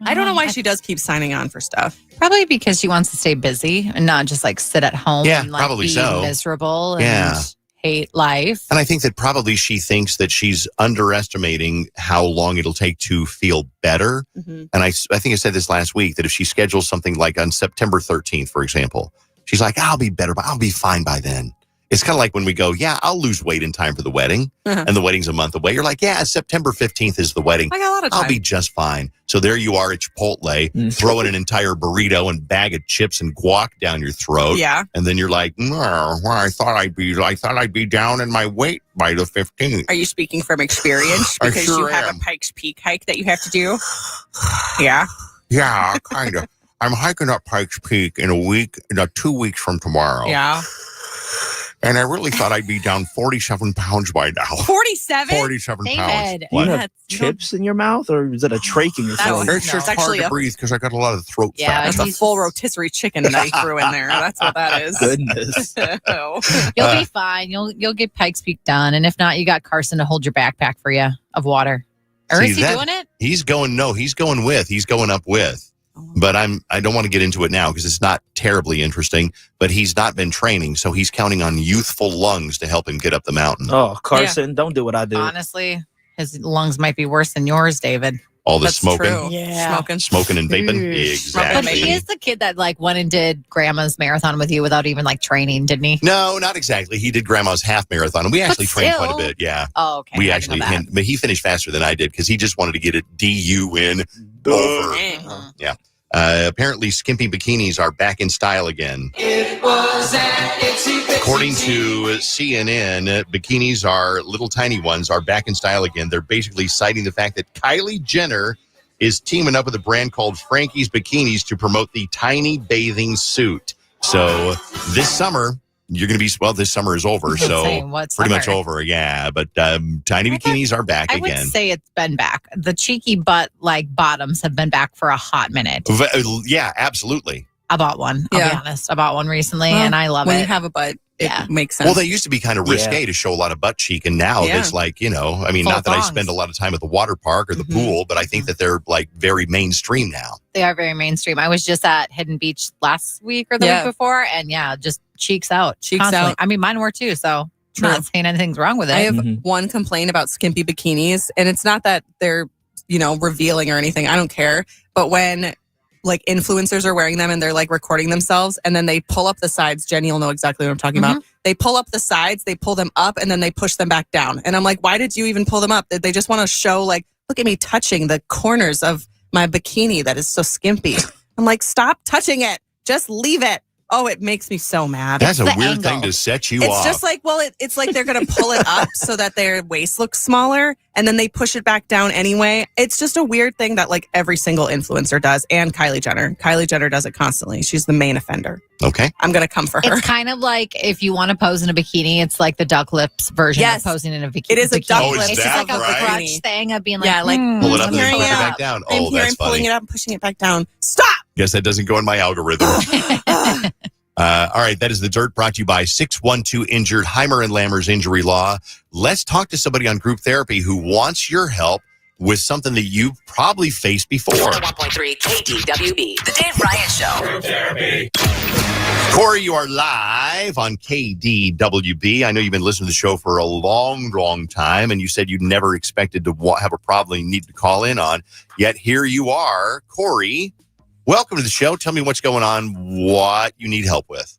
I don't know why she does keep signing on for stuff. Probably because she wants to stay busy and not just like sit at home and like probably be so. miserable and hate life. And I think that probably she thinks that she's underestimating how long it'll take to feel better. Mm-hmm. And I think I said this last week, that if she schedules something like on September 13th, for example, she's like, I'll be better, but I'll be fine by then. It's kind of like when we go, I'll lose weight in time for the wedding. And the wedding's a month away. You're like, September 15th is the wedding. I got a lot of time. I'll be just fine. So there you are at Chipotle, throwing an entire burrito and bag of chips and guac down your throat. Yeah. And then you're like, I thought I'd be down in my weight by the 15th. Are you speaking from experience? I Because sure you have am. a Pikes Peak hike that you have to do? Yeah. Yeah, kind of. I'm hiking up Pikes Peak in 2 weeks from tomorrow. Yeah. And I really thought I'd be down 47 pounds by now. 47? 47 pounds. Do you have chips in your mouth, or is it a trach in your throat? It's just hard to breathe because I got a lot of throat fat. That's a full rotisserie chicken that he threw in there. That's what that is. Goodness. You'll be fine. You'll get Pikes Peak done. And if not, you got Carson to hold your backpack for you of water. Or is he doing it? He's going up with. But I don't want to get into it now because it's not terribly interesting, but he's not been training, so he's counting on youthful lungs to help him get up the mountain. Oh, Carson, don't do what I do. Honestly, his lungs might be worse than yours, David. All the smoking. True. Yeah. Smoking And vaping. Exactly. But he is the kid that like went and did grandma's marathon with you without even like training, didn't he? No, not exactly. He did grandma's half marathon, and we actually trained quite a bit. Yeah. Oh, okay. We actually, but he finished faster than I did because he just wanted to get a DU in over. Yeah. Apparently, skimpy bikinis are back in style again. According to CNN, bikinis little tiny ones, are back in style again. They're basically citing the fact that Kylie Jenner is teaming up with a brand called Frankie's Bikinis to promote the tiny bathing suit. So this summer, you're going to be, this summer is over. So pretty much over. Yeah. But tiny bikinis are back again. I would say it's been back. The cheeky butt bottoms have been back for a hot minute. Yeah, absolutely. I bought one. I'll be honest. I bought one recently and I love it. When you have a butt, it makes sense. Well, they used to be kind of risque to show a lot of butt cheek, and now it's like, Full not that I thongs. spend a lot of time at the water park or the pool, but I think that they're like very mainstream now. They are very mainstream. I was just at Hidden Beach last week or the week before, and just cheeks out. Constantly. I mean, mine were too, so I'm not saying anything's wrong with it. I have one complaint about skimpy bikinis, and it's not that they're, revealing or anything. I don't care. But when influencers are wearing them and they're recording themselves and then they pull up the sides, Jenny will know exactly what I'm talking about. They pull up the sides, they pull them up, and then they push them back down. And I'm like, why did you even pull them up? Did they just want to show look at me touching the corners of my bikini that is so skimpy? I'm like, stop touching it. Just leave it. Oh, it makes me so mad. That's a weird thing to set you off. It's just it's like they're going to pull it up so that their waist looks smaller and then they push it back down anyway. It's just a weird thing that every single influencer does, and Kylie Jenner. Kylie Jenner does it constantly. She's the main offender. Okay. I'm going to come for her. It's kind of like if you want to pose in a bikini, it's like the duck lips version of posing in a bikini. It is a duck bikini. lips. It's just like a crutch thing of being like, pull it up and then push it back down. I'm Oh, here that's and pulling funny. it up and pushing it back down. Stop! Guess that doesn't go in my algorithm. All right, that is The Dirt, brought to you by 612 Injured, Heimer and Lammer's Injury Law. Let's talk to somebody on group therapy who wants your help with something that you've probably faced before. 101.3 KDWB, The Dave Ryan Show. Group therapy. Corey, you are live on KDWB. I know you've been listening to the show for a long, long time, and you said you never expected to have a problem you need to call in on. Yet here you are. Corey, welcome to the show. Tell me what's going on, what you need help with.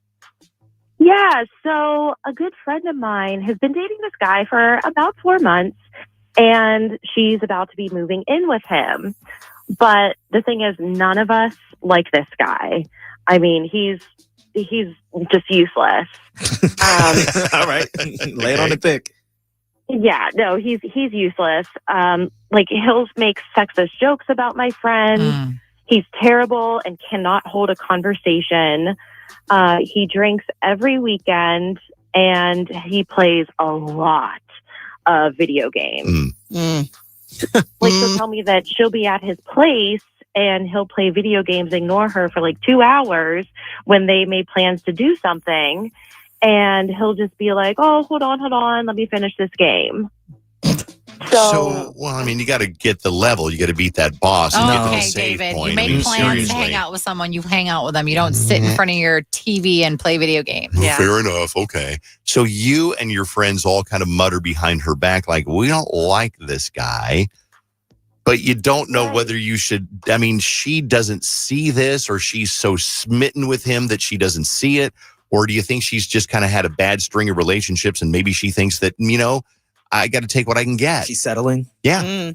Yeah, so a good friend of mine has been dating this guy for about 4 months, and she's about to be moving in with him. But the thing is, none of us like this guy. I mean, he's just useless. All right, lay it on the thick. Yeah, no, he's useless. He'll make sexist jokes about my friend. He's terrible and cannot hold a conversation. He drinks every weekend, and he plays a lot of video games. She'll tell me that she'll be at his place and he'll play video games, ignore her for 2 hours when they made plans to do something. And he'll just be like, oh, hold on, let me finish this game. So, you got to get the level. You got to beat that boss and get to the save David, point. you make plans to hang out with someone, you hang out with them. You don't sit in front of your TV and play video games. Fair enough. Okay. So you and your friends all kind of mutter behind her back we don't like this guy, but you don't know whether you should. I mean, she doesn't see this, or she's so smitten with him that she doesn't see it. Or do you think she's just kind of had a bad string of relationships and maybe she thinks that, I got to take what I can get. She's settling. Yeah.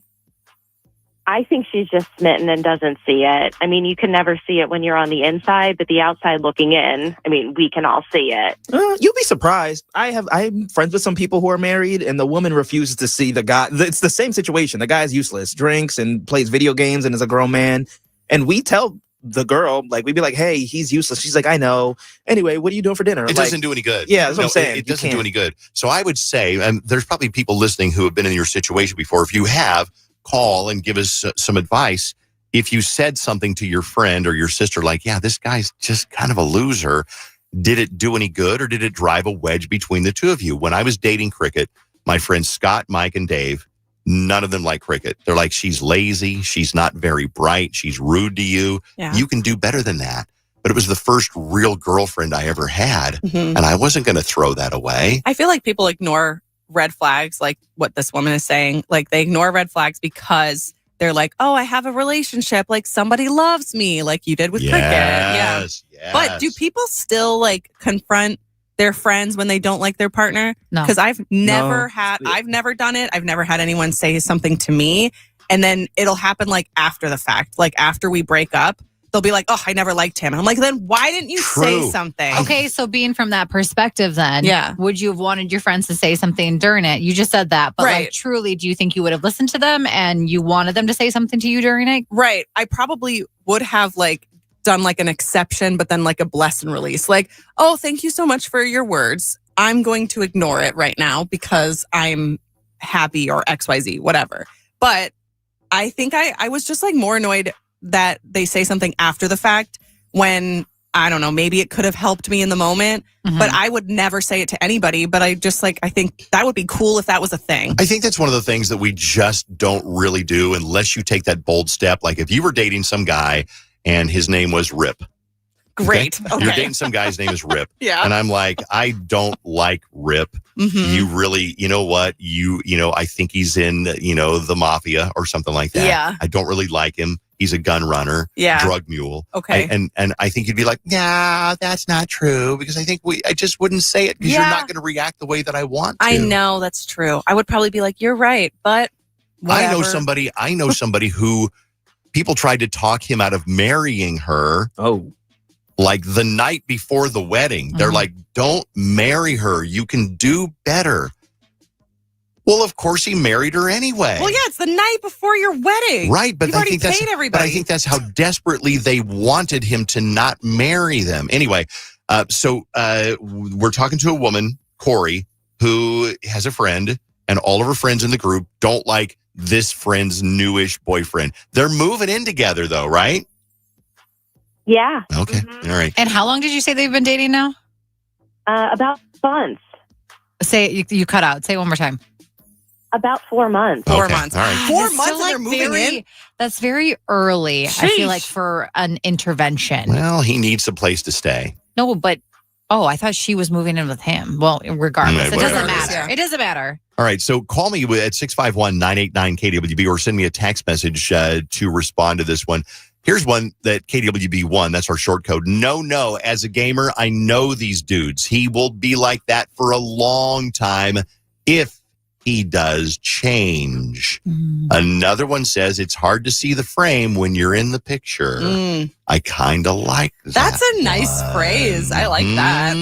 I think she's just smitten and doesn't see it. I mean, you can never see it when you're on the inside, but the outside looking in, we can all see it. You'll be surprised. I'm friends with some people who are married, and the woman refuses to see the guy. It's the same situation. The guy's useless, drinks and plays video games and is a grown man. And we tell the girl, we'd be like, hey, he's useless. She's like, I know. Anyway, what are you doing for dinner? It doesn't do any good. Yeah, that's what I'm saying. It doesn't do any good. So I would say, and there's probably people listening who have been in your situation before. If you have, call and give us some advice. If you said something to your friend or your sister yeah, this guy's just kind of a loser, did it do any good, or did it drive a wedge between the two of you? When I was dating Cricket, my friends Scott, Mike, and Dave, none of them like Cricket. They're like, she's lazy. She's not very bright. She's rude to you. Yeah. You can do better than that. But it was the first real girlfriend I ever had. And I wasn't going to throw that away. I feel like people ignore red flags, like what this woman is saying. They ignore red flags because they're like, oh, I have a relationship. Somebody loves me, like you did with Cricket. Yeah. Yes. But do people still confront their friends when they don't like their partner? No. Because I've never done it. I've never had anyone say something to me, and then it'll happen after the fact, after we break up. they'll be like, oh, I never liked him. And I'm like, then why didn't you say something? Okay, so being from that perspective then, would you have wanted your friends to say something during it? You just said that, but like truly, do you think you would have listened to them and you wanted them to say something to you during it? Right. I probably would have like done like an exception, but then like a bless and release. Like, oh, thank you so much for your words. I'm going to ignore it right now because I'm happy or XYZ, whatever. But I think I was just like more annoyed that they say something after the fact when, I don't know, maybe it could have helped me in the moment, but I would never say it to anybody. But I think that would be cool if that was a thing. I think that's one of the things that we just don't really do unless you take that bold step. Like if you were dating some guy and his name was Rip. Great. Okay. You're dating some guy's name is Rip. Yeah. And I'm like, I don't like Rip. You really, you know what? I think he's in, the mafia or something like that. Yeah. I don't really like him. He's a gun runner, drug mule. Okay. And I think you'd be like, nah, that's not true. Because I think I just wouldn't say it because you're not going to react the way that I want to. I know that's true. I would probably be like, you're right, but whatever. I know somebody who people tried to talk him out of marrying her. Oh. Like the night before the wedding. They're like, don't marry her. You can do better. Well, of course he married her anyway. Well, yeah, it's the night before your wedding. Right, but I think that's everybody. But I think that's how desperately they wanted him to not marry them. Anyway, so we're talking to a woman, Corey, who has a friend, and all of her friends in the group don't like this friend's newish boyfriend. They're moving in together, though, right? Yeah. Okay. All right. And how long did you say they've been dating now? About months. Say you cut out. Say it one more time. About 4 months. 4 months. All right. 4 It's months still, and they're moving in? That's very early, I Sheesh. feel like, for an intervention. Well, he needs a place to stay. No, but, I thought she was moving in with him. Well, regardless, Right, it doesn't whatever. matter. It doesn't matter. All right, so call me at 651-989-KDWB or send me a text message to respond to this one. Here's one that KDWB won. That's our short code. No. As a gamer, I know these dudes. He will be like that for a long time if he does change. Another one says it's hard to see the frame when you're in the picture. I kind of like that. That's a nice phrase. I like that.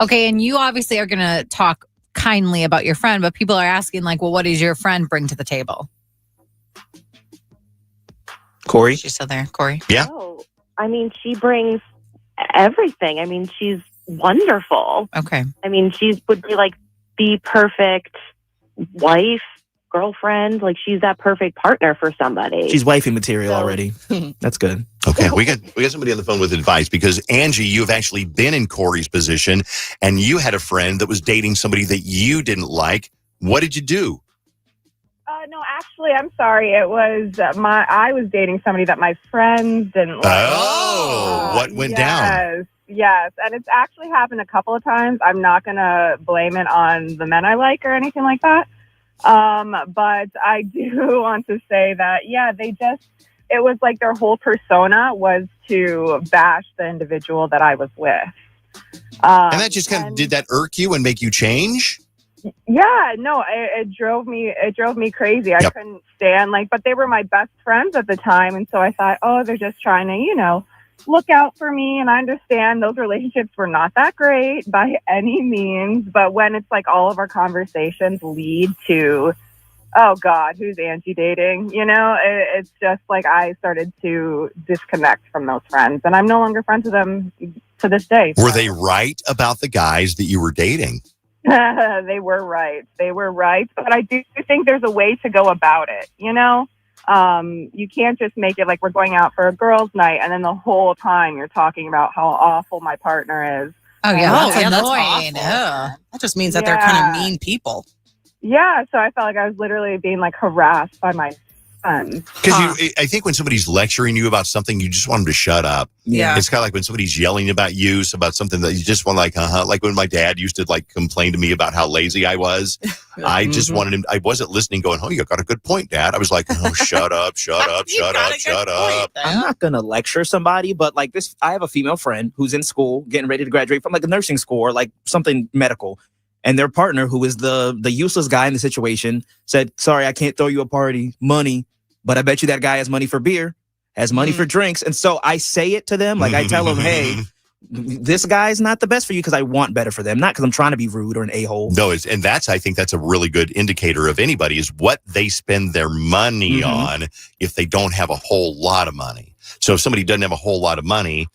Okay, and you obviously are going to talk kindly about your friend, but people are asking, like, well, what does your friend bring to the table? Corey? She's still there. Corey? Yeah. Oh, I mean, she brings everything. I mean, she's wonderful. Okay. I mean, she would be like the perfect wife, girlfriend. Like, she's that perfect partner for somebody. She's wifey material already. That's good. Okay, we got somebody on the phone with advice because Angie, you've actually been in Corey's position and you had a friend that was dating somebody that you didn't like. What did you do? No, actually, I'm sorry. It was I was dating somebody that my friends didn't like. Oh, what went down? Yes, and it's actually happened a couple of times. I'm not going to blame it on the men I like or anything like that. But I do want to say that, it was like their whole persona was to bash the individual that I was with. And that just did that irk you and make you change? Yeah, no, it drove me crazy. I couldn't stand but they were my best friends at the time. And so I thought, they're just trying to, look out for me. And I understand those relationships were not that great by any means. But when it's like all of our conversations lead to, oh God, who's Angie dating? It's just like I started to disconnect from those friends and I'm no longer friends with them to this day. Were they right about the guys that you were dating? They were right. But I do think there's a way to go about it. You can't just make it like we're going out for a girls' night and then the whole time you're talking about how awful my partner is. Oh, yeah. That's annoying. awful. That just means that they're kind of mean people. Yeah. So I felt like I was literally being like harassed by my friends. Because I think when somebody's lecturing you about something, you just want them to shut up. Yeah. It's kind of like when somebody's yelling about you about something that you just want like when my dad used to complain to me about how lazy I was. I just wanted him. I wasn't listening going, oh, you got a good point, Dad. I was like, oh, shut up. I'm not going to lecture somebody, but like this, I have a female friend who's in school getting ready to graduate from like a nursing school or like something medical. And their partner, who is the useless guy in the situation, said, sorry, I can't throw you a party, money, but I bet you that guy has money for beer. has money for drinks. And so I say it to them. Like I tell them, hey, this guy's not the best for you because I want better for them, not because I'm trying to be rude or an a-hole. No, I think that's a really good indicator of anybody is what they spend their money on if they don't have a whole lot of money. So if somebody doesn't have a whole lot of money,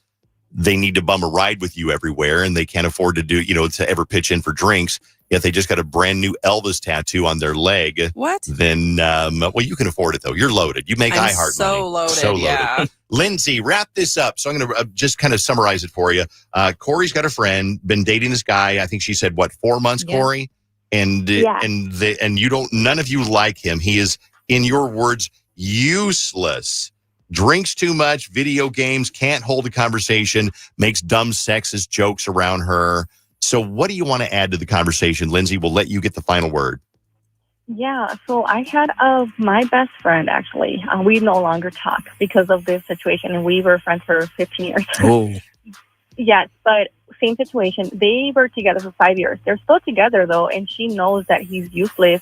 they need to bum a ride with you everywhere and they can't afford to do, to ever pitch in for drinks. If they just got a brand new Elvis tattoo on their leg, then, you can afford it though. You're loaded. You make iHeart money. Loaded. So loaded. Yeah. Lindsay, wrap this up. So I'm going to just kind of summarize it for you. Corey's got a friend, been dating this guy. I think she said, 4 months, Yeah. Corey? And none of you like him. He is, in your words, useless. Drinks too much, video games, can't hold a conversation, makes dumb sexist jokes around her. So what do you want to add to the conversation? Lindsay, we'll let you get the final word. Yeah, so I had my best friend, actually. We no longer talk because of this situation, and we were friends for 15 years. Oh. Yes, but same situation. They were together for 5 years. They're still together, though, and she knows that he's useless.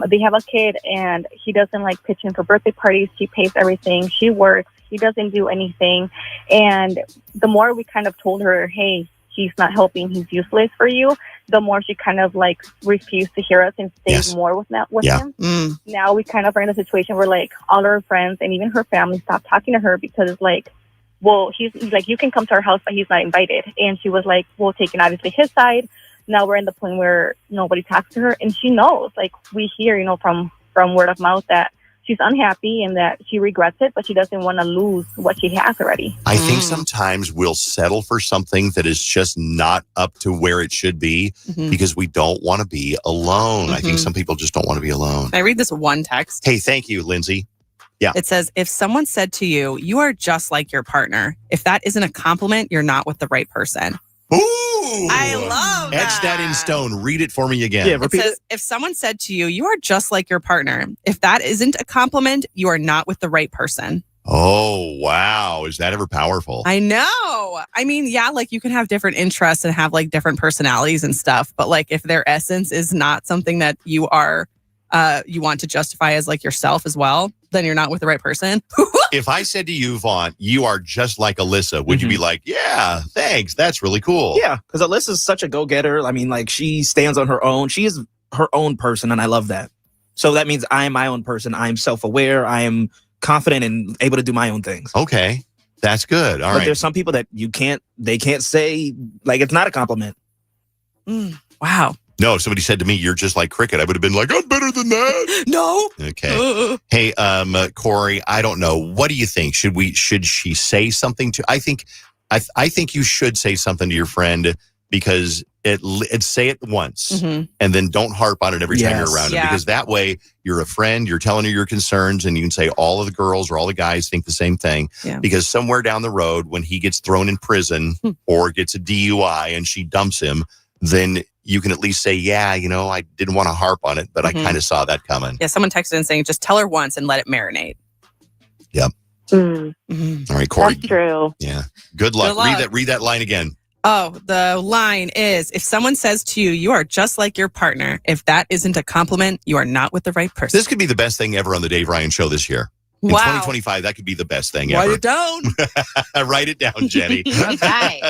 They have a kid, and he doesn't like pitch in for birthday parties. She pays everything. She works. He doesn't do anything. And the more we kind of told her, hey, he's not helping, he's useless for you, the more she kind of like refused to hear us and stayed more with him. Now we kind of are in a situation where like all our friends and even her family stopped talking to her because it's like, well, he's like, you can come to our house, but he's not invited. And she was like, well, taking obviously his side. Now we're in the point where nobody talks to her, and she knows, like we hear, from word of mouth that she's unhappy and that she regrets it, but she doesn't want to lose what she has already. I think sometimes we'll settle for something that is just not up to where it should be because we don't want to be alone. I think some people just don't want to be alone. I read this one text. Hey, thank you, Lindsay. Yeah. It says, if someone said to you, you are just like your partner, if that isn't a compliment, you're not with the right person. Ooh! I love that. Etch that in stone. Read it for me again. Yeah, it says, if someone said to you, you are just like your partner, if that isn't a compliment, you are not with the right person. Oh, wow. Is that ever powerful? I know. I mean, yeah, like you can have different interests and have like different personalities and stuff, but like if their essence is not something that you are, you want to justify as like yourself as well, then you're not with the right person. If I said to you, Vaughn, you are just like Alyssa, would you be like, yeah, thanks. That's really cool. Yeah, because Alyssa's such a go-getter. I mean, like she stands on her own. She is her own person, and I love that. So that means I am my own person. I am self-aware. I am confident and able to do my own things. Okay, that's good. All right. But there's some people that they can't say, like, it's not a compliment. Wow. No, if somebody said to me, you're just like Cricket, I would have been like, I'm better than that. No. Okay. Hey, Corey, I don't know. What do you think? Should she say something to, I think you should say something to your friend because say it once and then don't harp on it every time you're around him, because that way you're a friend, you're telling her your concerns, and you can say all of the girls or all the guys think the same thing. Yeah. Because somewhere down the road, when he gets thrown in prison or gets a DUI and she dumps him, then you can at least say, yeah, I didn't want to harp on it, but I kind of saw that coming. Yeah, someone texted in saying, just tell her once and let it marinate. Yep. All right, Corey. That's true. Yeah. Good luck. Read that line again. Oh, the line is, if someone says to you, you are just like your partner, if that isn't a compliment, you are not with the right person. This could be the best thing ever on the Dave Ryan Show this year. In 2025, that could be the best thing ever. Write it down. Write it down, Jenny. Okay.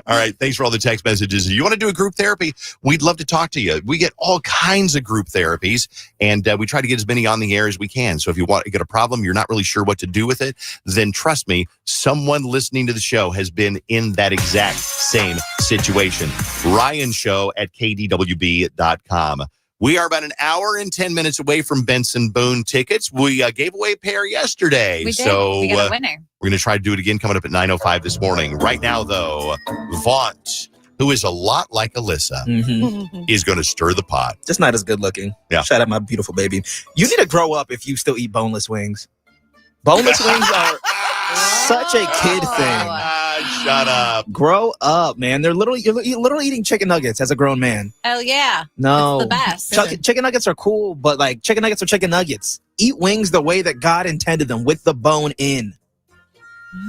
All right. Thanks for all the text messages. If you want to do a group therapy, we'd love to talk to you. We get all kinds of group therapies, and we try to get as many on the air as we can. So if you get a problem, you're not really sure what to do with it, then trust me, someone listening to the show has been in that exact same situation. Ryan Show at KDWB.com. We are about an hour and 10 minutes away from Benson Boone tickets. We gave away a pair yesterday. We did. So we got a winner. We're going to try to do it again coming up at 9:05 this morning. Right now, though, Vaunt, who is a lot like Alyssa, is going to stir the pot. Just not as good looking. Yeah. Shout out my beautiful baby. You need to grow up if you still eat boneless wings. Boneless wings are such a kid thing. Shut up. Grow up, man. You're literally eating chicken nuggets as a grown man. Hell yeah. No. It's the best. Chicken nuggets are cool, but like chicken nuggets are chicken nuggets. Eat wings the way that God intended them, with the bone in.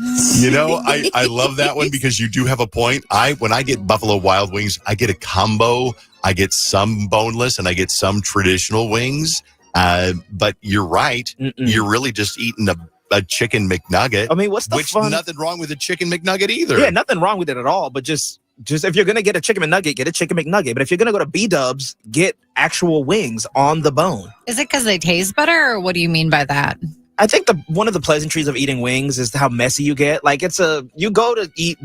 I love that one because you do have a point. When I get Buffalo Wild Wings, I get a combo. I get some boneless and I get some traditional wings. But you're right. You're really just eating a a chicken McNugget. I mean, what's the fun? Nothing wrong with a chicken McNugget either. Yeah, nothing wrong with it at all. But just if you're gonna get a chicken McNugget, get a chicken McNugget. But if you're gonna go to B-Dubs, get actual wings on the bone. Is it because they taste better, or what do you mean by that? I think one of the pleasantries of eating wings is how messy you get. Like you go to eat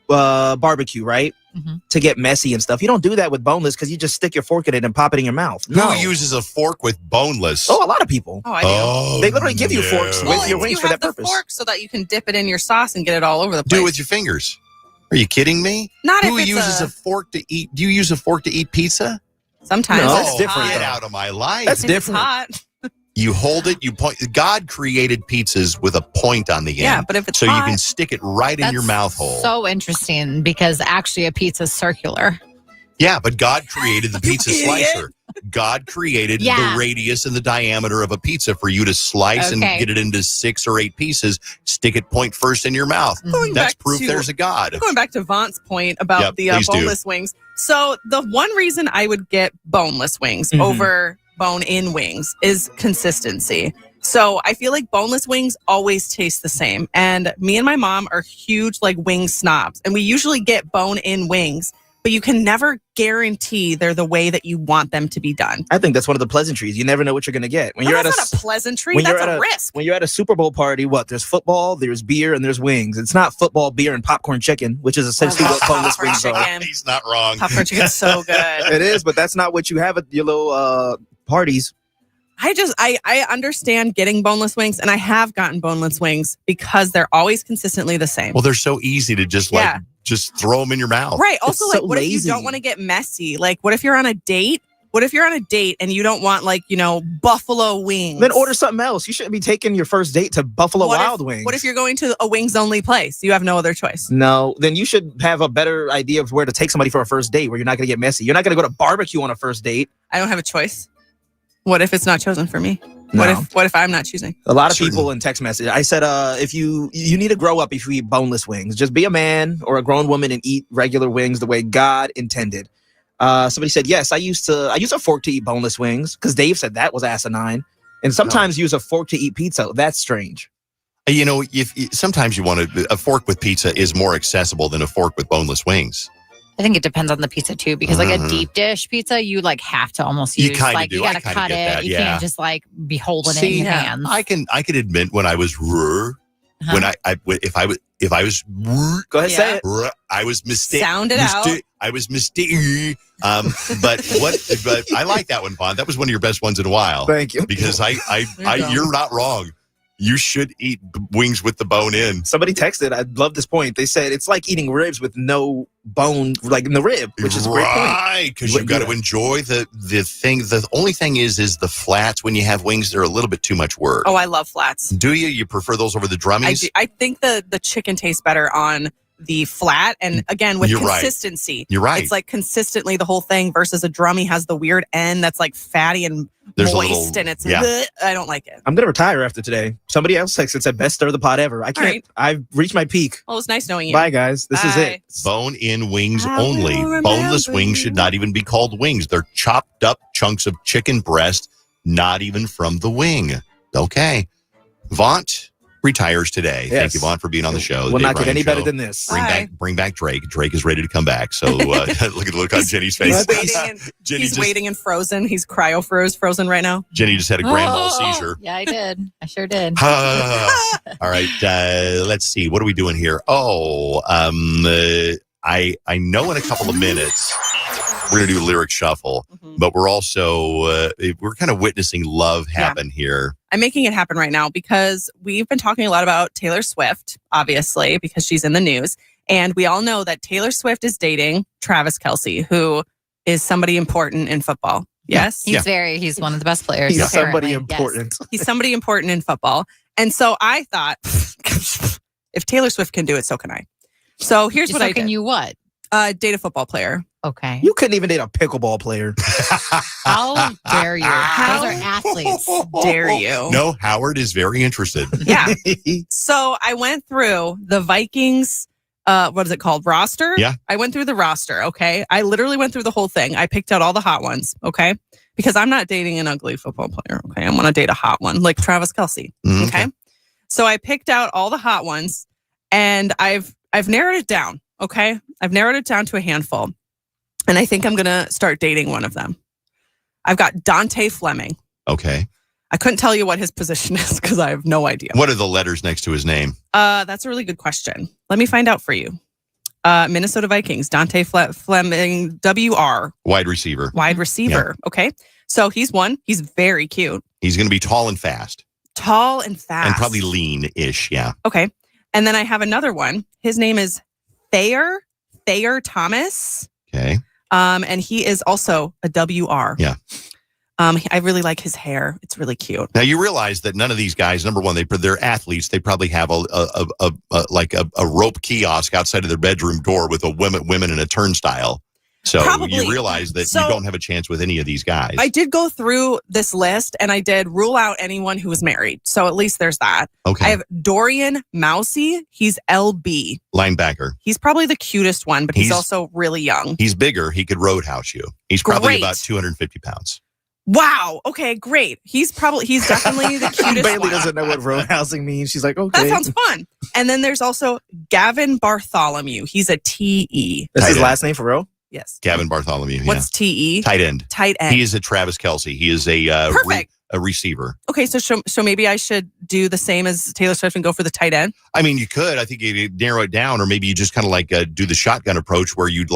barbecue, right? Mm-hmm. To get messy and stuff. You don't do that with boneless because you just stick your fork in it and pop it in your mouth. Who uses a fork with boneless? Oh, a lot of people. Oh, I do. Oh, they literally give you forks with your wings for that purpose. Fork so that you can dip it in your sauce and get it all over the place. Do it with your fingers. Are you kidding me? Not Who if it's uses a fork to eat? Do you use a fork to eat pizza? Sometimes. No, that's different. Get out of my life. That's different. It's hot. You hold it, you point. God created pizzas with a point on the end. Yeah, but if it's so hot, you can stick it right in your mouth hole. So interesting because actually a pizza's circular. Yeah, but God created the pizza slicer. God created the radius and the diameter of a pizza for you to slice and get it into 6 or 8 pieces. Stick it point first in your mouth. That's proof there's a God. Going back to Vaughnt's point about the boneless wings. So the one reason I would get boneless wings over bone-in wings is consistency. So I feel like boneless wings always taste the same. And me and my mom are huge wing snobs. And we usually get bone-in wings, but you can never guarantee they're the way that you want them to be done. I think that's one of the pleasantries. You never know what you're going to get. That's not a pleasantry. That's a risk. When you're at a Super Bowl party, there's football, there's beer, and there's wings. It's not football, beer, and popcorn chicken, which is essentially what boneless wings are. He's not wrong. Popcorn chicken's so good. It is, but that's not what you have at your little parties. I understand getting boneless wings, and I have gotten boneless wings because they're always consistently the same. Well, they're so easy to just throw them in your mouth. Right. Also, so what if you don't want to get messy? Like, what if you're on a date? What if you're on a date and you don't want buffalo wings? Then order something else. You shouldn't be taking your first date to Buffalo Wild Wings. What if you're going to a wings only place? You have no other choice. No, then you should have a better idea of where to take somebody for a first date where you're not going to get messy. You're not going to go to barbecue on a first date. I don't have a choice. What if it's not chosen for me? No. What if I'm not choosing? A lot of people in text message. I said, if you need to grow up if you eat boneless wings. Just be a man or a grown woman and eat regular wings the way God intended. Somebody said, yes, I use a fork to eat boneless wings because Dave said that was asinine. And sometimes use a fork to eat pizza. That's strange. If sometimes you want a fork with pizza is more accessible than a fork with boneless wings. I think it depends on the pizza too, because a deep dish pizza, you have to almost use. You kind you got to cut it. You can't just be holding it in your hands. I can admit when I was when if I was go ahead say it. I was mistaken. Sound it out. I was mistaken. But I like that one, Vaughn. That was one of your best ones in a while. Thank you. Because you're not wrong. You should eat wings with the bone in. Somebody texted, I love this point. They said it's like eating ribs with no bone, like in the rib, which is a great point. Right, because you've got to enjoy the thing. The only thing is the flats. When you have wings, they're a little bit too much work. Oh, I love flats. Do you? You prefer those over the drummies? I think the chicken tastes better on the flat, and again with consistency. You're right. It's like consistently the whole thing versus a drummy has the weird end that's like fatty and moist, and it's I don't like it. I'm gonna retire after today. Somebody else texted said best stir of the pot ever. I can't. Right. I've reached my peak. Well, it was nice knowing you. Bye guys. This is it. Bone-in wings only. Boneless wings should not even be called wings. They're chopped up chunks of chicken breast, not even from the wing. Okay, Vaunt retires today. Yes. Thank you, Vaughn, for being on the show. We'll not get any better than this. Bring back Drake. Drake is ready to come back. So look at the look on Jenny's face. He's waiting and frozen. He's frozen right now. Jenny just had a grand mal seizure. Yeah, I did. I sure did. All right. Let's see. What are we doing here? Oh, I know in a couple of minutes we're going to do a lyric shuffle, but we're also we're kind of witnessing love happen here. I'm making it happen right now because we've been talking a lot about Taylor Swift, obviously, because she's in the news. And we all know that Taylor Swift is dating Travis Kelce, who is somebody important in football. Yes? He's one of the best players. He's somebody important. Yes. He's somebody important in football. And so I thought, if Taylor Swift can do it, so can I. So here's what I did. Can you what? Date a football player. Okay. You couldn't even date a pickleball player. How dare you? Those are athletes. Dare you? No, Howard is very interested. Yeah. So I went through the Vikings, what is it called? Roster? Yeah. I went through the roster, okay? I literally went through the whole thing. I picked out all the hot ones, okay? Because I'm not dating an ugly football player, okay? I'm going to date a hot one, like Travis Kelce, okay? So I picked out all the hot ones, and I've narrowed it down. Okay, I've narrowed it down to a handful, and I think I'm gonna start dating one of them. I've got Dante Fleming. Okay. I couldn't tell you what his position is because I have no idea. What are the letters next to his name? That's a really good question. Let me find out for you. Minnesota Vikings, Dante Fleming, WR. Wide receiver. Wide receiver. Yeah. Okay. So he's one. He's very cute. He's going to be tall and fast. Tall and fast. And probably lean-ish, yeah. Okay. And then I have another one. His name is Thayer Thomas. Okay. And he is also a WR. Yeah. I really like his hair. It's really cute. Now you realize that none of these guys, number one, they're athletes. They probably have a rope kiosk outside of their bedroom door with a women in a turnstile. So probably. You realize that you don't have a chance with any of these guys. I did go through this list and I did rule out anyone who was married. So at least there's that. Okay. I have Dorian Mousey. He's LB. Linebacker. He's probably the cutest one, but he's also really young. He's bigger. He could roadhouse you. He's probably Great. about 250 pounds. Wow. Okay, great. He's definitely the cutest Bailey one. doesn't know what roadhousing means. She's like, okay. That sounds fun. And then there's also Gavin Bartholomew. He's a TE. That's his last name for real? Yes. Gavin Bartholomew. What's TE? Tight end. Tight end. He is a Travis Kelce. He is a receiver. Okay, so maybe I should do the same as Taylor Swift and go for the tight end? I mean, you could. I think you narrow it down, or maybe you just kind of like do the shotgun approach where you'd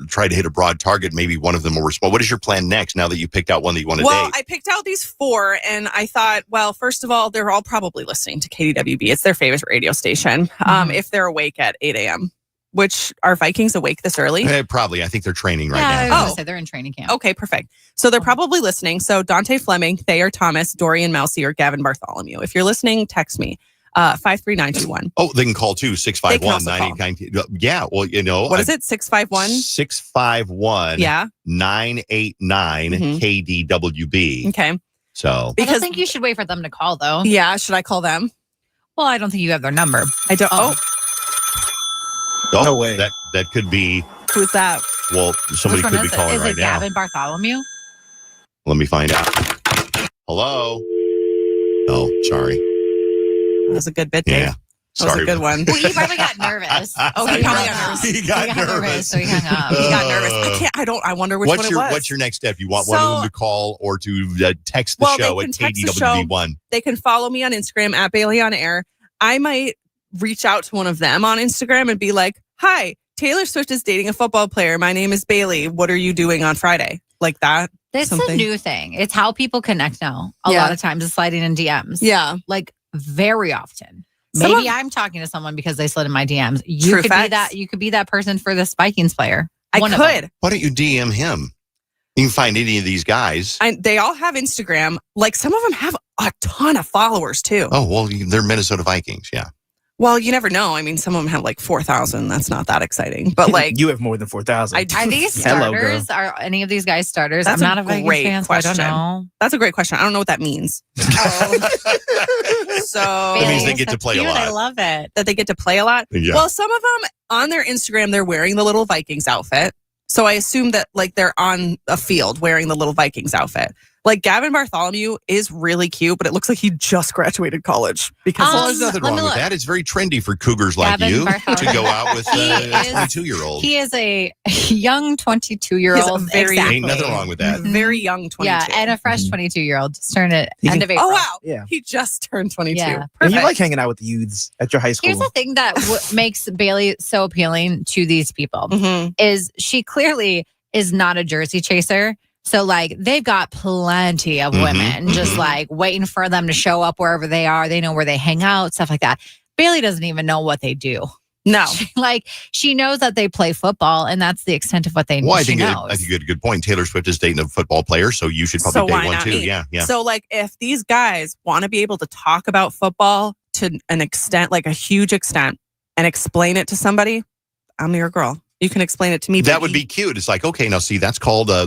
try to hit a broad target. Maybe one of them will respond. What is your plan next now that you picked out one that you want to Well, date? I picked out these 4, and I thought, well, first of all, they're all probably listening to KDWB. It's their favorite radio station, if they're awake at 8 a.m., which are Vikings awake this early? Probably. I think they're training right now. I was going to say they're in training camp. Okay, perfect. So they're probably listening. So Dante Fleming, Thayer Thomas, Dorian Mousey, or Gavin Bartholomew. If you're listening, text me. 53921. Oh, they can call too. 651-9819. Yeah, well, What is it? 651? 651. Yeah. 989 KDWB. Okay. So I don't think you should wait for them to call, though. Yeah, should I call them? Well, I don't think you have their number. I don't. Oh. No way. That could be. Who's that? Well, somebody Which one could be is it? calling Is right it now. Gavin Bartholomew? Let me find out. Hello. Oh, sorry. That was a good bit, Dave. Yeah. That was Sorry. a good one. Well, he probably got nervous. Oh, he probably got nervous. He got nervous. So he hung up. He got nervous. I wonder which one it was. What's your next step? You want one of them to call or to text the Well, show they at can text the show. KDWB1? They can follow me on Instagram at Bailey on Air. I might reach out to one of them on Instagram and be like, hi, Taylor Swift is dating a football player. My name is Bailey. What are you doing on Friday? Like that. This is a new thing. It's how people connect now. A lot of times it's sliding in DMs. Yeah. Like very often. Maybe I'm talking to someone because they slid in my DMs. You could be that. You could be that person for this Vikings player. I could. Why don't you DM him? You can find any of these guys. They all have Instagram. Like some of them have a ton of followers too. Oh, well, they're Minnesota Vikings. Yeah. Well, you never know. I mean, some of them have like 4,000. That's not that exciting. But like you have more than 4,000. Are these starters? Are any of these guys starters? That's I'm not a Vikings great fan, so question. I don't know. That's a great question. I don't know what that means. So it means they get to play a lot. I love it. That they get to play a lot. Yeah. Well, some of them on their Instagram, they're wearing the little Vikings outfit. So I assume that like they're on a field wearing the little Vikings outfit. Like Gavin Bartholomew is really cute, but it looks like he just graduated college. Because there's nothing wrong with that. It's very trendy for cougars like Gavin you Bartholomew. to go out with a 22-year-old. He is a young 22-year-old. Ain't nothing wrong with that. Very young 22. Yeah, and a fresh 22-year-old. Just turned it end of April. Oh, wow. Yeah. He just turned 22. Yeah. And you like hanging out with the youths at your high school. Here's the thing that makes Bailey so appealing to these people is she clearly is not a jersey chaser. So like they've got plenty of women just like waiting for them to show up wherever they are. They know where they hang out, stuff like that. Bailey doesn't even know what they do. No. She knows that they play football and that's the extent of what they know. Well, I think you had a good point. Taylor Swift is dating a football player, so you should probably date one too. Me? Yeah. So like if these guys want to be able to talk about football to an extent, like a huge extent, and explain it to somebody, I'm your girl. You can explain it to me. That would be cute. It's like, okay, now see, that's called a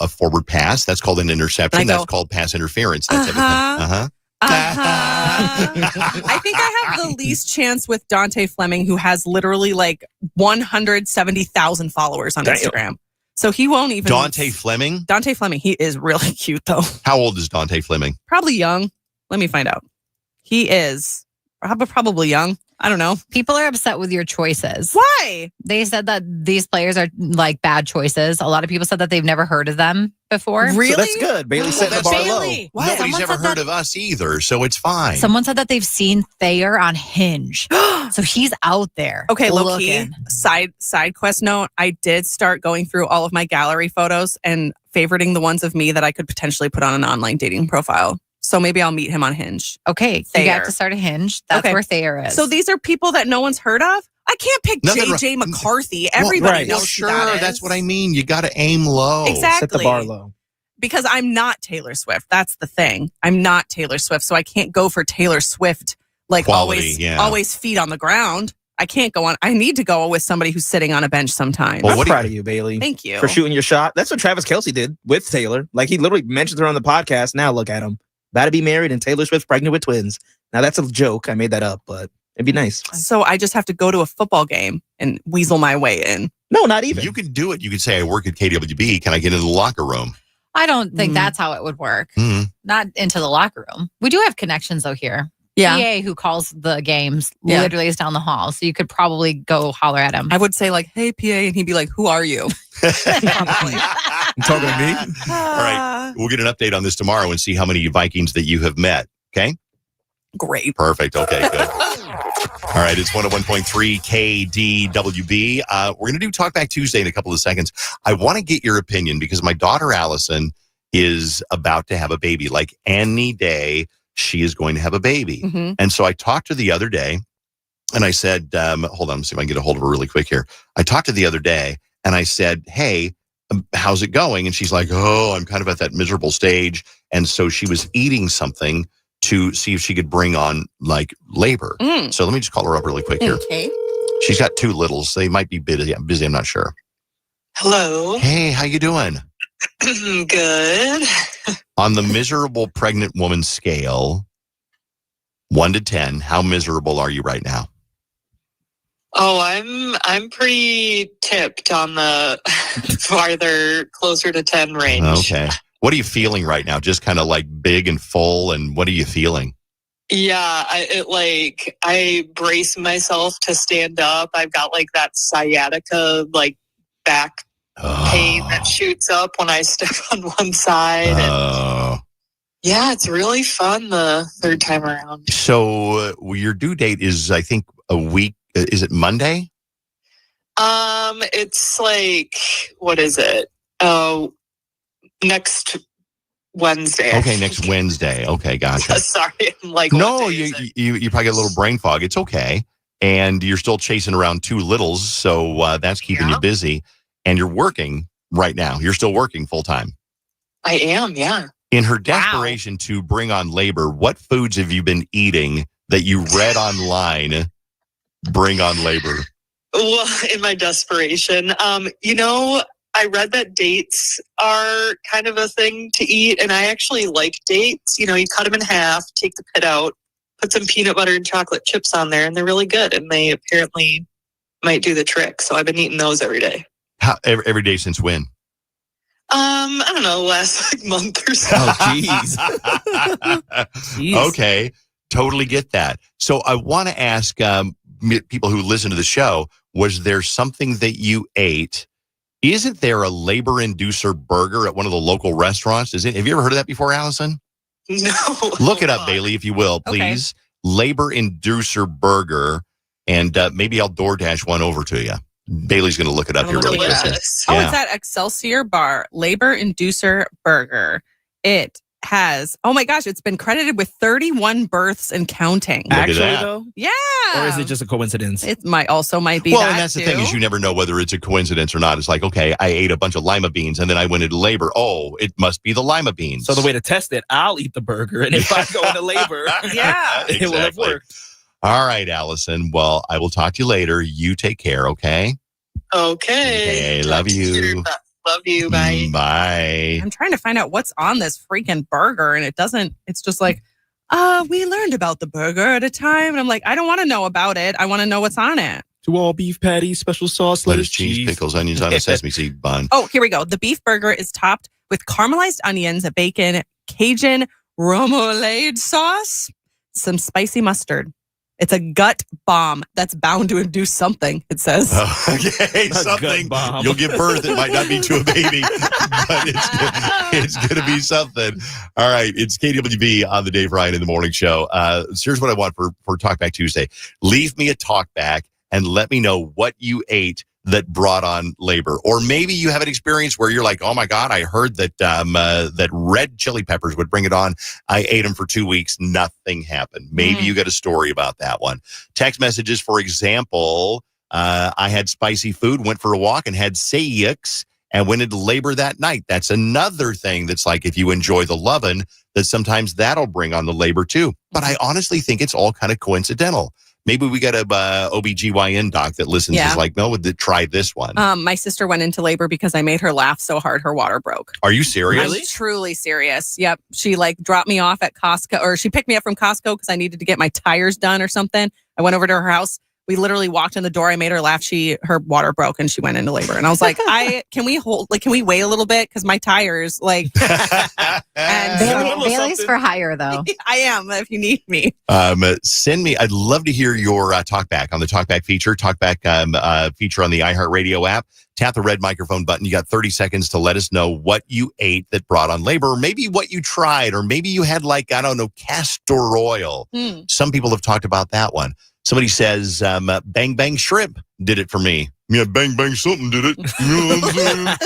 forward pass. That's called an interception. That's called pass interference. That's everything. I think I have the least chance with Dante Fleming, who has literally like 170,000 followers on Instagram. So he won't even. Dante Fleming? Dante Fleming. He is really cute though. How old is Dante Fleming? Probably young. Let me find out. He is probably young. I don't know. People are upset with your choices. Why? They said that these players are like bad choices. A lot of people said that they've never heard of them before. Really? So that's good. Bailey set the bar low. Nobody's Someone ever said heard that- of us either, so it's fine. Someone said that they've seen Thayer on Hinge. So he's out there. Okay, low key. looking. Side quest note. I did start going through all of my gallery photos and favoriting the ones of me that I could potentially put on an online dating profile. So maybe I'll meet him on Hinge. Okay, Thayer. you got to start a Hinge. That's Okay. where Thayer is. So these are people that no one's heard of? I can't pick Nothing JJ McCarthy. Everybody Well, knows sure, who that is. that's what I mean. You got to aim low. Exactly. Set the bar low. Because I'm not Taylor Swift. That's the thing. I'm not Taylor Swift, so I can't go for Taylor Swift like Quality, always feet on the ground. I can't go on. I need to go with somebody who's sitting on a bench sometimes. I'm proud of you, Bailey. Thank you. For shooting your shot. That's what Travis Kelce did with Taylor. Like, he literally mentioned her on the podcast. Now look at him. About to be married and Taylor Swift's pregnant with twins. Now that's a joke. I made that up, but it'd be nice. So I just have to go to a football game and weasel my way in. No, not even. You could do it. You could say, I work at KDWB. Can I get into the locker room? I don't think that's how it would work. Mhm. Not into the locker room. We do have connections though here. Yeah. PA who calls the games Yeah. literally is down the hall. So you could probably go holler at him. I would say like, hey, PA, and he'd be like, who are you? You talking to me? All right. We'll get an update on this tomorrow and see how many Vikings that you have met. Okay? Great. Perfect. Okay, good. All right. It's 101.3 KDWB. We're going to do Talk Back Tuesday in a couple of seconds. I want to get your opinion because my daughter, Allison, is about to have a baby. Like any day, she is going to have a baby. Mhm. And so I talked to her the other day and I said, hold on, let's see if I can get a hold of her really quick here. I talked to her the other day and I said, hey, how's it going? And she's like, oh, I'm kind of at that miserable stage. And so she was eating something to see if she could bring on like labor. So let me just call her up really quick here. Okay. She's got two littles. They might be busy. I'm not sure. Hello. Hey, how you doing? Good. On the miserable pregnant woman scale, 1 to 10, how miserable are you right now? Oh, I'm pretty tipped on the farther closer to 10 range. Okay. What are you feeling right now? Just kind of like big and full, and what are you feeling? Yeah, I brace myself to stand up. I've got like that sciatica like back pain that shoots up when I step on one side. And yeah, it's really fun the third time around. So your due date is, I think, a week. Is it Monday? It's like, what is it? Next Wednesday. Okay, next Wednesday. Okay, gotcha. Sorry, I'm like, No, what day is it? you probably got a little brain fog. It's okay. And you're still chasing around two littles, so that's keeping you busy. And you're working right now. You're still working full time. I am, yeah. In her desperation to bring on labor, what foods have you been eating that you read online bring on labor? Well, in my desperation, I read that dates are kind of a thing to eat, and I actually like dates. You cut them in half, take the pit out, put some peanut butter and chocolate chips on there, and they're really good, and they apparently might do the trick. So I've been eating those every day. How, every day since when? I don't know, last month or so. Oh, jeez. Okay, totally get that. So I want to ask people who listen to the show, was there something that you ate? Isn't there a labor inducer burger at one of the local restaurants? Have you ever heard of that before, Allison? No. Look it up, Bailey, if you will, please. Okay. Labor inducer burger, and maybe I'll DoorDash one over to you. Bailey's going to look it up here really quick. Oh, it's at Excelsior Bar, Labor Inducer Burger. It has, oh my gosh, it's been credited with 31 births and counting. Actually, though? Yeah. Or is it just a coincidence? It might be well, that and that's too. the thing is you never know whether it's a coincidence or not. It's like, okay, I ate a bunch of lima beans and then I went into labor. Oh, it must be the lima beans. So the way to test it, I'll eat the burger, and if I go into labor, Exactly. it will have worked. All right, Allison. Well, I will talk to you later. You take care, okay? Okay. Love you. Love you. Bye. Bye. I'm trying to find out what's on this freaking burger, and it's just like, we learned about the burger at a time. And I'm like, I don't want to know about it. I want to know what's on it. 2 all beef patties, special sauce, lettuce, cheese, pickles, onions on a sesame seed bun. Oh, here we go. The beef burger is topped with caramelized onions, bacon, Cajun remoulade sauce, some spicy mustard. It's a gut bomb that's bound to induce something, it says. Okay, something. You'll give birth. It might not be to a baby, but it's going to be something. All right, it's KDWB on the Dave Ryan in the Morning Show. So here's what I want for Talkback Tuesday. Leave me a talkback and let me know what you ate that brought on labor. Or maybe you have an experience where you're like, oh my God, I heard that that red chili peppers would bring it on. I ate them for 2 weeks. Nothing happened. Maybe you got a story about that one. Text messages, for example, I had spicy food, went for a walk and had sayux and went into labor that night. That's another thing that's like, if you enjoy the lovin', that sometimes that'll bring on the labor too. But I honestly think it's all kind of coincidental. Maybe we got a OBGYN doc that listens is like, no, try this one. My sister went into labor because I made her laugh so hard her water broke. Are you serious? I'm truly serious. Yep. She dropped me off at Costco, or she picked me up from Costco because I needed to get my tires done or something. I went over to her house. We literally walked in the door. I made her laugh. Her water broke and she went into labor. And I was like, can we wait a little bit? Because my tires, and Bailey's for hire, though. I am, if you need me. Send me. I'd love to hear your talkback on the talkback feature on the iHeartRadio app. Tap the red microphone button. You got 30 seconds to let us know what you ate that brought on labor, or maybe what you tried, or maybe you had castor oil. Some people have talked about that one. Somebody says, bang, bang shrimp did it for me. Yeah, bang, bang something did it. You know what I'm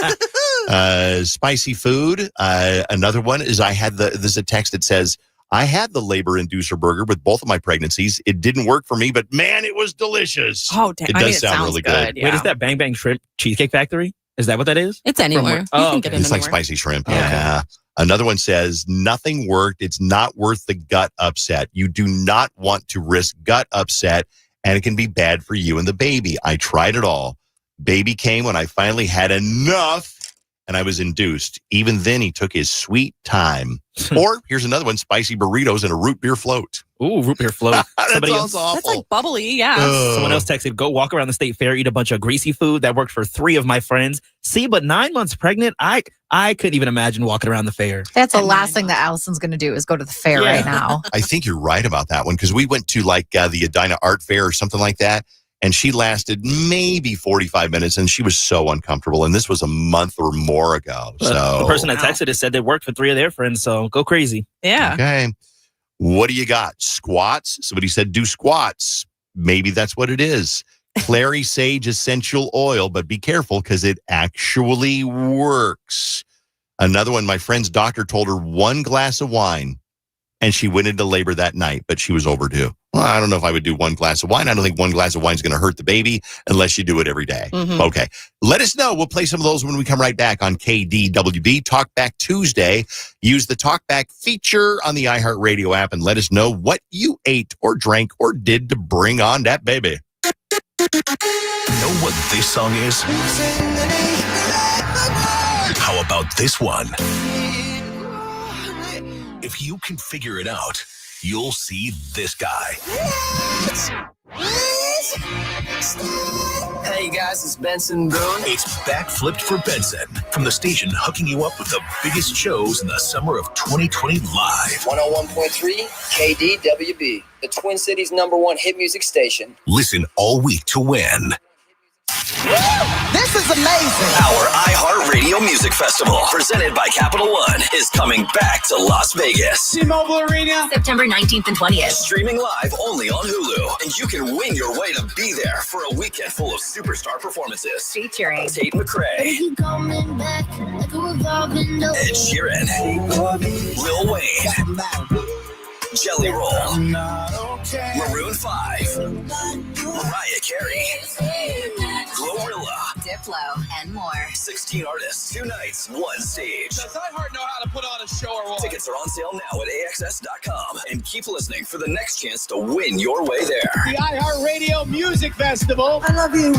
saying? Spicy food. Another one is there's a text that says, I had the labor inducer burger with both of my pregnancies. It didn't work for me, but man, it was delicious. Oh, damn. It does sound really good. Wait, is that Bang Bang Shrimp Cheesecake Factory? Is that what that is? It's anywhere. It's like spicy shrimp. Yeah. Another one says, nothing worked. It's not worth the gut upset. You do not want to risk gut upset, and it can be bad for you and the baby. I tried it all. Baby came when I finally had enough, and I was induced. Even then, he took his sweet time. Or here's another one, spicy burritos and a root beer float. Ooh, root beer float. That sounds awful. That's like bubbly, yeah. Someone else texted, go walk around the state fair, eat a bunch of greasy food. That worked for 3 of my friends. See, but 9 months pregnant, I couldn't even imagine walking around the fair. That's the last thing that Allison's going to do is go to the fair right now. I think you're right about that one, because we went to the Edina Art Fair or something like that, and she lasted maybe 45 minutes, and she was so uncomfortable. And this was a month or more ago. So the person that texted it said they worked for 3 of their friends, so go crazy. Yeah. Okay. What do you got? Squats? Somebody said do squats. Maybe that's what it is. Clary Sage Essential Oil, but be careful because it actually works. Another one, my friend's doctor told her 1 glass of wine, and she went into labor that night, but she was overdue. Well, I don't know if I would do 1 glass of wine. I don't think 1 glass of wine is going to hurt the baby unless you do it every day. Okay. Let us know. We'll play some of those when we come right back on KDWB. Talkback Tuesday. Use the Talkback feature on the iHeartRadio app and let us know what you ate or drank or did to bring on that baby. Know what this song is? How about this one? If you can figure it out, you'll see this guy. Hey guys, it's Benson Boone. It's Backflipped for Benson, from the station hooking you up with the biggest shows in the summer of 2020 live. 101.3 KDWB, the Twin Cities #1 hit music station. Listen all week to win. This is amazing. Our iHeartRadio Music Festival, presented by Capital One, is coming back to Las Vegas. T-Mobile Arena, September 19th and 20th. Streaming live only on Hulu. And you can win your way to be there for a weekend full of superstar performances. Featuring Tate McRae, Ed Sheeran, Lil Wayne, Jelly Roll, Maroon 5, Mariah Carey, Glorilla, Diplo, and more. 16 artists, 2 nights, 1 stage. Does iHeart know how to put on a show or what? Tickets are on sale now at AXS.com. And keep listening for the next chance to win your way there. The iHeartRadio Music Festival. I love you.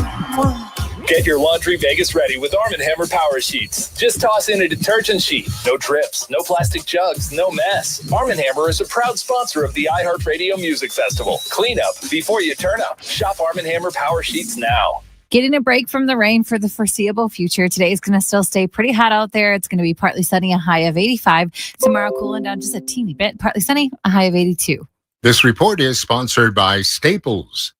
Get your laundry Vegas ready with Arm & Hammer Power Sheets. Just toss in a detergent sheet. No drips, no plastic jugs, no mess. Arm & Hammer is a proud sponsor of the iHeartRadio Music Festival. Clean up before you turn up. Shop Arm & Hammer Power Sheets now. Getting a break from the rain for the foreseeable future. Today is going to still stay pretty hot out there. It's going to be partly sunny, a high of 85. Tomorrow cooling down just a teeny bit. Partly sunny, a high of 82. This report is sponsored by Staples.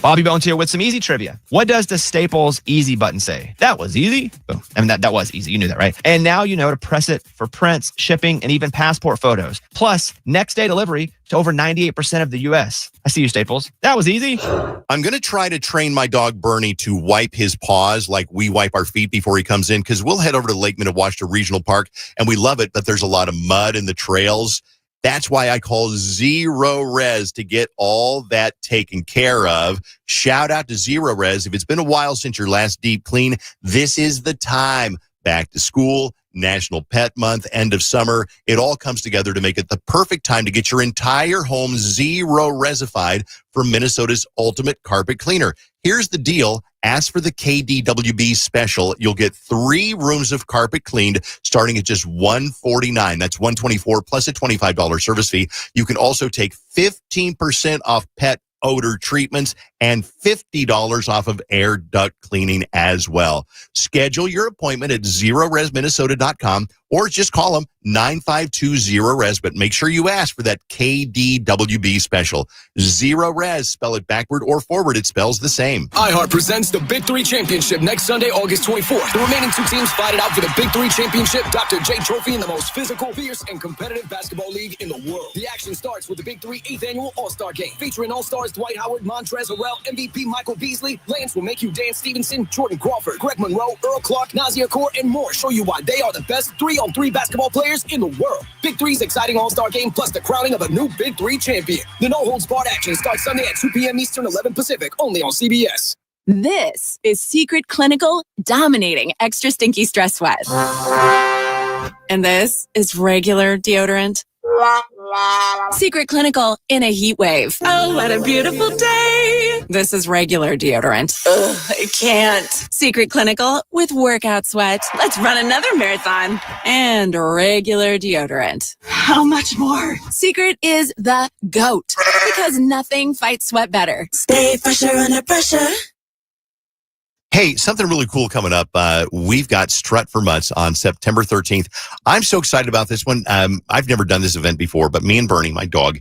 Bobby Bones here with some easy trivia. What does the Staples easy button say? That was easy. Boom. I mean, that was easy. You knew that, right? And now you know to press it for prints, shipping, and even passport photos. Plus, next day delivery to over 98% of the U.S. I see you, Staples. That was easy. I'm going to try to train my dog Bernie to wipe his paws like we wipe our feet before he comes in, because we'll head over to Lake Minnewaska Regional Park, and we love it, but there's a lot of mud in the trails. That's why I call Zero Res to get all that taken care of. Shout out to Zero Res. If it's been a while since your last deep clean, this is the time. Back to school, National Pet Month, end of summer. It all comes together to make it the perfect time to get your entire home Zero Resified from Minnesota's ultimate carpet cleaner. Here's the deal. Ask for the KDWB special. You'll get 3 rooms of carpet cleaned starting at just $149. That's $124 plus a $25 service fee. You can also take 15% off pet odor treatments and $50 off of air duct cleaning as well. Schedule your appointment at zeroresminnesota.com or just call them 952-0RES, but make sure you ask for that KDWB special. Zero Res, spell it backward or forward, it spells the same. iHeart presents the Big 3 Championship next Sunday, August 24th. The remaining 2 teams fight it out for the Big 3 Championship, Dr. J Trophy, in the most physical, fierce, and competitive basketball league in the world. The action starts with the Big 3 8th Annual All-Star Game, featuring All-Stars Dwight Howard, Montrezl Harrell, MVP Michael Beasley, Lance Will Make You Dance Stevenson, Jordan Crawford, Greg Monroe, Earl Clark, Nazir Kaur, and more. Show you why they are the best 3-on-3 basketball players in the world. Big 3's exciting All-Star Game, plus the crowning of a new Big 3 champion. The no-holds-barred action starts Sunday at 2 p.m. Eastern, 11 Pacific, only on CBS. This is Secret Clinical dominating extra stinky stress sweat. And this is regular deodorant. Secret Clinical in a heat wave. Oh, what a beautiful day. This is regular deodorant. Ugh, I can't. Secret Clinical with workout sweat. Let's run another marathon. And regular deodorant. How much more? Secret is the GOAT because nothing fights sweat better. Stay fresher under pressure. Hey, something really cool coming up. We've got Strut for Mutts on September 13th. I'm so excited about this one. I've never done this event before, but me and Bernie, my dog,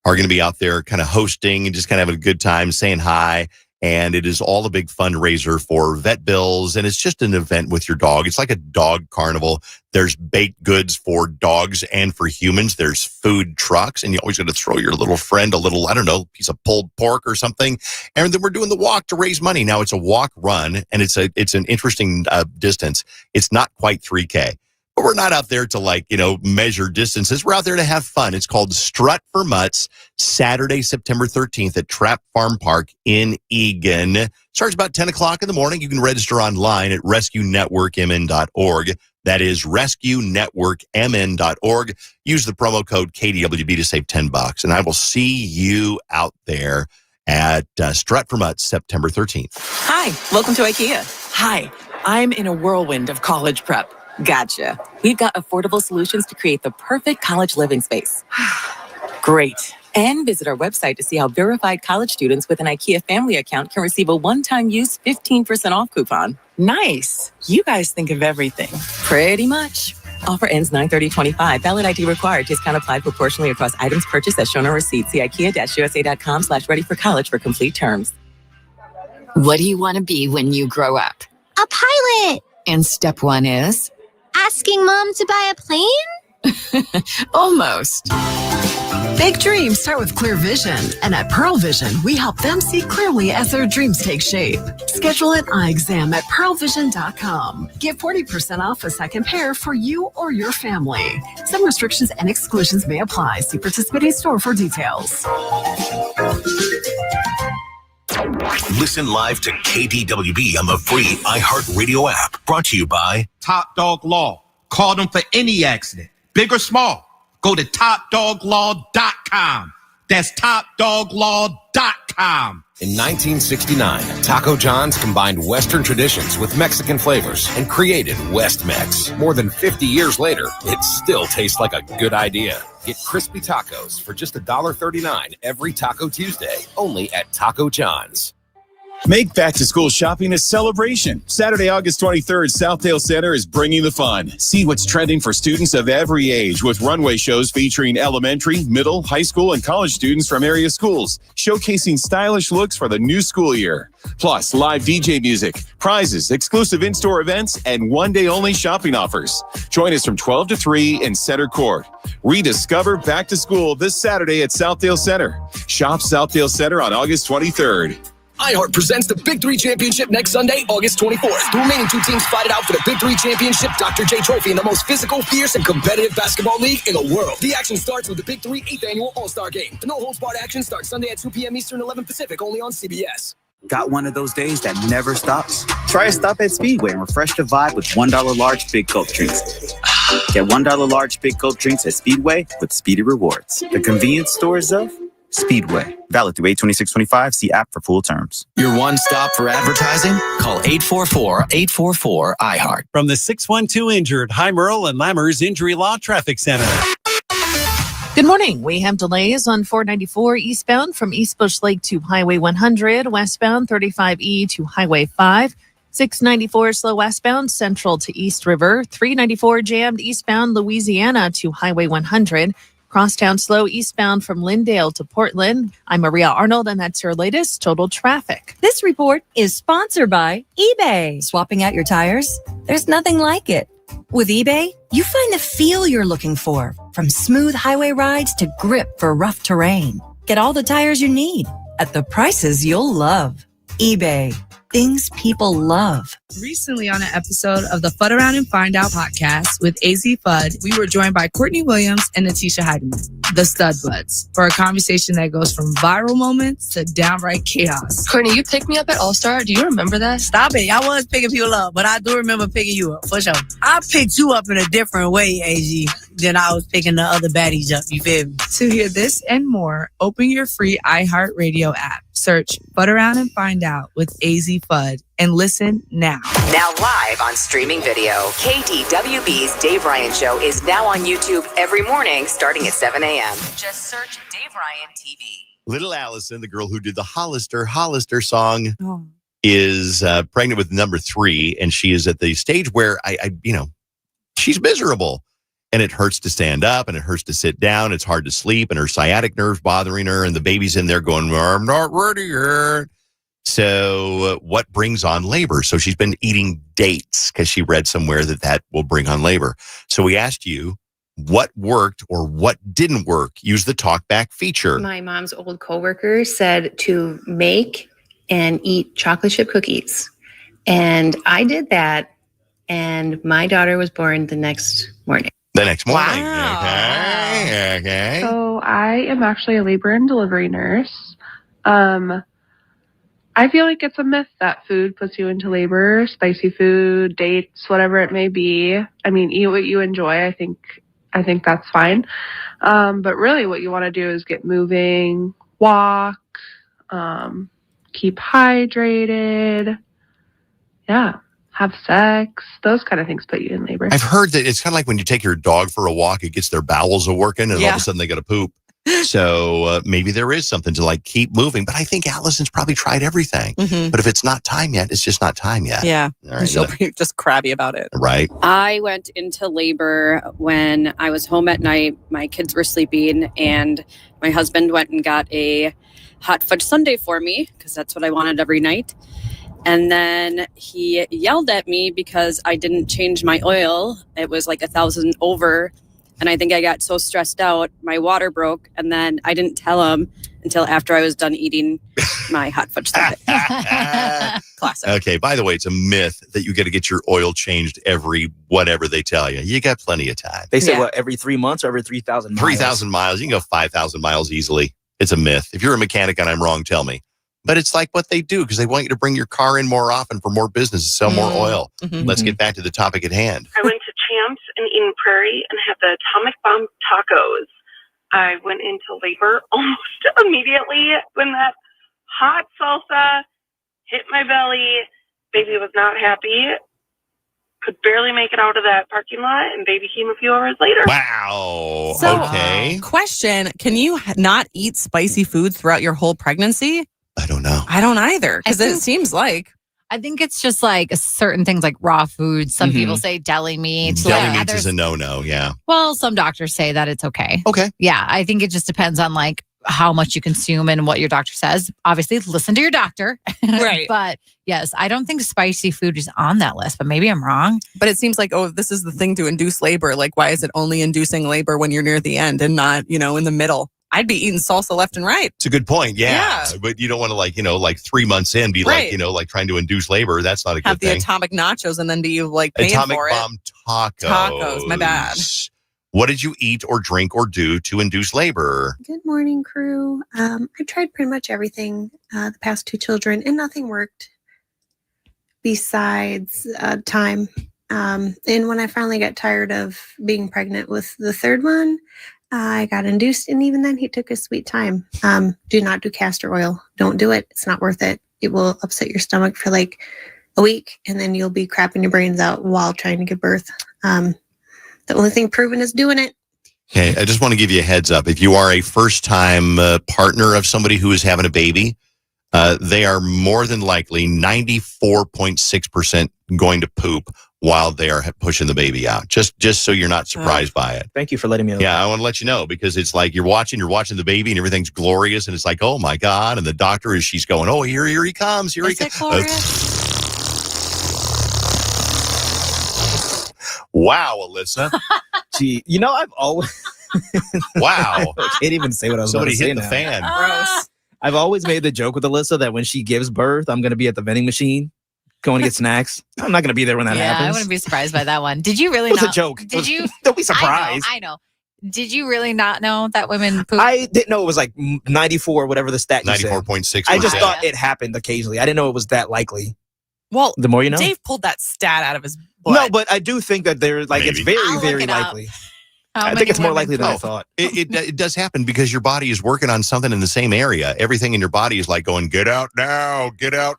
are going to be out there kind of hosting and just kind of having a good time, saying hi. And it is all a big fundraiser for vet bills. And it's just an event with your dog. It's like a dog carnival. There's baked goods for dogs and for humans. There's food trucks. And you always got to throw your little friend a little, I don't know, piece of pulled pork or something. And then we're doing the walk to raise money. Now it's a walk run, and it's an interesting distance. It's not quite 3K. But we're not out there to measure distances. We're out there to have fun. It's called Strut for Mutts, Saturday, September 13th at Trapp Farm Park in Eagan. Starts about 10 o'clock in the morning. You can register online at rescuenetworkmn.org. That is rescuenetworkmn.org. Use the promo code KDWB to save $10. And I will see you out there at Strut for Mutts, September 13th. Hi, welcome to IKEA. Hi, I'm in a whirlwind of college prep. Gotcha. We've got affordable solutions to create the perfect college living space. Great. And visit our website to see how verified college students with an IKEA family account can receive a one-time use 15% off coupon. Nice. You guys think of everything. Pretty much. Offer ends 9/30/25. Valid ID required. Discount applied proportionally across items purchased as shown on receipt. See IKEA-USA.com/ready-for-college for complete terms. What do you want to be when you grow up? A pilot. And step 1 is? Asking mom to buy a plane? Almost. Big dreams start with clear vision. And at Pearl Vision, we help them see clearly as their dreams take shape. Schedule an eye exam at pearlvision.com. Get 40% off a second pair for you or your family. Some restrictions and exclusions may apply. See participating store for details. Listen live to KDWB on the free iHeartRadio app. Brought to you by Top Dog Law. Call them for any accident, big or small. Go to topdoglaw.com. That's topdoglaw.com. In 1969, Taco John's combined Western traditions with Mexican flavors and created West Mex. More than 50 years later, it still tastes like a good idea. Get crispy tacos for just $1.39 every Taco Tuesday, only at Taco John's. Make back-to-school shopping a celebration. Saturday, August 23rd, Southdale Center is bringing the fun. See what's trending for students of every age with runway shows featuring elementary, middle, high school, and college students from area schools, showcasing stylish looks for the new school year. Plus, live DJ music, prizes, exclusive in-store events, and one-day-only shopping offers. Join us from 12 to 3 in Center Court. Rediscover back to school this Saturday at Southdale Center. Shop Southdale Center on August 23rd. iHeart presents the Big Three Championship next Sunday, August 24th. The remaining two teams fight it out for the Big Three Championship Dr. J Trophy in the most physical, fierce, and competitive basketball league in the world. The action starts with the Big Three 8th Annual All-Star Game. The no-holds-barred action starts Sunday at 2 p.m. Eastern, 11 Pacific, only on CBS. Got one of those days that never stops? Try a stop at Speedway and refresh the vibe with $1 large Big Gulp drinks. Get $1 large Big Gulp drinks at Speedway with Speedy Rewards. The convenience stores of Speedway. Valid through 8/26/25. See app for full terms. Your one stop for advertising? Call 844-844-iHeart. From the 612 Injured, High Merle and Lammers Injury Law Traffic Center. Good morning. We have delays on 494 eastbound from East Bush Lake to Highway 100, westbound 35E to Highway 5, 694 slow westbound Central to East River, 394 jammed eastbound Louisiana to Highway 100, crosstown slow eastbound from Lindale to Portland. I'm Maria Arnold, and that's your latest total traffic. This report is sponsored by eBay. Swapping out your tires? There's nothing like it. With eBay, you find the feel you're looking for, from smooth highway rides to grip for rough terrain. Get all the tires you need at the prices you'll love. eBay. Things people love. Recently on an episode of the Fud Around and Find Out podcast with AZ Fudd, we were joined by Courtney Williams and Natisha Heidemann, the Stud Buds, for a conversation that goes from viral moments to downright chaos. Courtney, you picked me up at All-Star. Do you remember that? Stop it. I was picking people up, but I do remember picking you up, for sure. I picked you up in a different way, AZ, than I was picking the other baddies up. You feel me? To hear this and more, open your free iHeartRadio app. Search Fud Around and Find Out with AZ Fudd and listen now. Now live on streaming video, KDWB's Dave Ryan Show is now on YouTube every morning starting at 7 a.m. Just search Dave Ryan TV. Little Allison, the girl who did the Hollister song, is pregnant with number 3, and she is at the stage where she's miserable. And it hurts to stand up and it hurts to sit down. It's hard to sleep and her sciatic nerve's bothering her and the baby's in there going, I'm not ready yet. So what brings on labor? So she's been eating dates because she read somewhere that will bring on labor. So we asked you what worked or what didn't work. Use the talkback feature. My mom's old coworker said to make and eat chocolate chip cookies. And I did that. And my daughter was born the next morning. The next morning. Wow. Okay. So I am actually a labor and delivery nurse. I feel like it's a myth that food puts you into labor, spicy food, dates, whatever it may be. I mean, eat what you enjoy. I think that's fine. But really what you want to do is get moving, walk, keep hydrated. Yeah. Have sex, those kind of things put you in labor. I've heard that it's kind of like when you take your dog for a walk, it gets their bowels a-working and all of a sudden they got to poop. So maybe there is something to like keep moving. But I think Allison's probably tried everything. Mm-hmm. But if it's not time yet, it's just not time yet. Yeah. Right, she'll be just crabby about it. Right. I went into labor when I was home at night. My kids were sleeping and my husband went and got a hot fudge sundae for me because that's what I wanted every night. And then he yelled at me because I didn't change my oil. It was like 1,000 over. And I think I got so stressed out, my water broke. And then I didn't tell him until after I was done eating my hot fudge sundae. Classic. Okay, by the way, it's a myth that you got to get your oil changed every whatever they tell you. You got plenty of time. They say, every 3 months or every 3,000 miles? 3,000 miles. You can go 5,000 miles easily. It's a myth. If you're a mechanic and I'm wrong, tell me. But it's like what they do because they want you to bring your car in more often for more business and sell more oil. Mm-hmm. Let's get back to the topic at hand. I went to Champs in Eden Prairie and had the Atomic Bomb tacos. I went into labor almost immediately when that hot salsa hit my belly. Baby was not happy. Could barely make it out of that parking lot, and baby came a few hours later. Wow. So, okay. Question, can you not eat spicy food throughout your whole pregnancy? I don't know. I don't either, because it seems like. I think it's just like certain things like raw foods. Some people say deli meat. Deli meats is a no-no, yeah. Well, some doctors say that it's okay. Okay. Yeah, I think it just depends on like how much you consume and what your doctor says. Obviously, listen to your doctor. Right. But yes, I don't think spicy food is on that list, but maybe I'm wrong. But it seems like, oh, this is the thing to induce labor. Like, why is it only inducing labor when you're near the end and not, in the middle? I'd be eating salsa left and right. It's a good point. Yeah. But you don't want to like 3 months in be Right. like trying to induce labor. That's not a Have good the thing. atomic nachos and then be like paying Atomic for bomb it. tacos. Tacos, my bad. What did you eat or drink or do to induce labor? Good morning, crew. I tried pretty much everything the past 2 children, and nothing worked besides time. And when I finally got tired of being pregnant with the 3rd one, I got induced, and even then he took his sweet time. Do not do castor oil. Don't do it. It's not worth it. It will upset your stomach for like a week, and then you'll be crapping your brains out while trying to give birth. The only thing proven is doing it. Okay, I just want to give you a heads up. If you are a first-time partner of somebody who is having a baby, they are more than likely 94.6% going to poop while they are pushing the baby out. Just so you're not surprised by it. Thank you for letting me know. Yeah, I want to let you know, because it's like you're watching the baby and everything's glorious, and it's like, oh my God, and the doctor she's going, oh, here he comes, here he comes. Wow, Alyssa. Gee, I've always wow. I can't even say what I was Somebody about to say hit the now. fan. Gross. I've always made the joke with Alyssa that when she gives birth, I'm going to be at the vending machine going to get snacks. I'm not going to be there when that happens. I wouldn't be surprised by that one. Did you really It was not? a joke. Did you? Don't be surprised. I know. Did you really not know that women poop? I didn't know it was like 94, whatever the stat you said. 94.6%. I just thought it happened occasionally. I didn't know it was that likely. Well, the more you know. Dave pulled that stat out of his butt. No, but I do think that it's very, very likely. I think it's more likely than I thought. It does happen because your body is working on something in the same area. Everything in your body is like going, get out now, get out.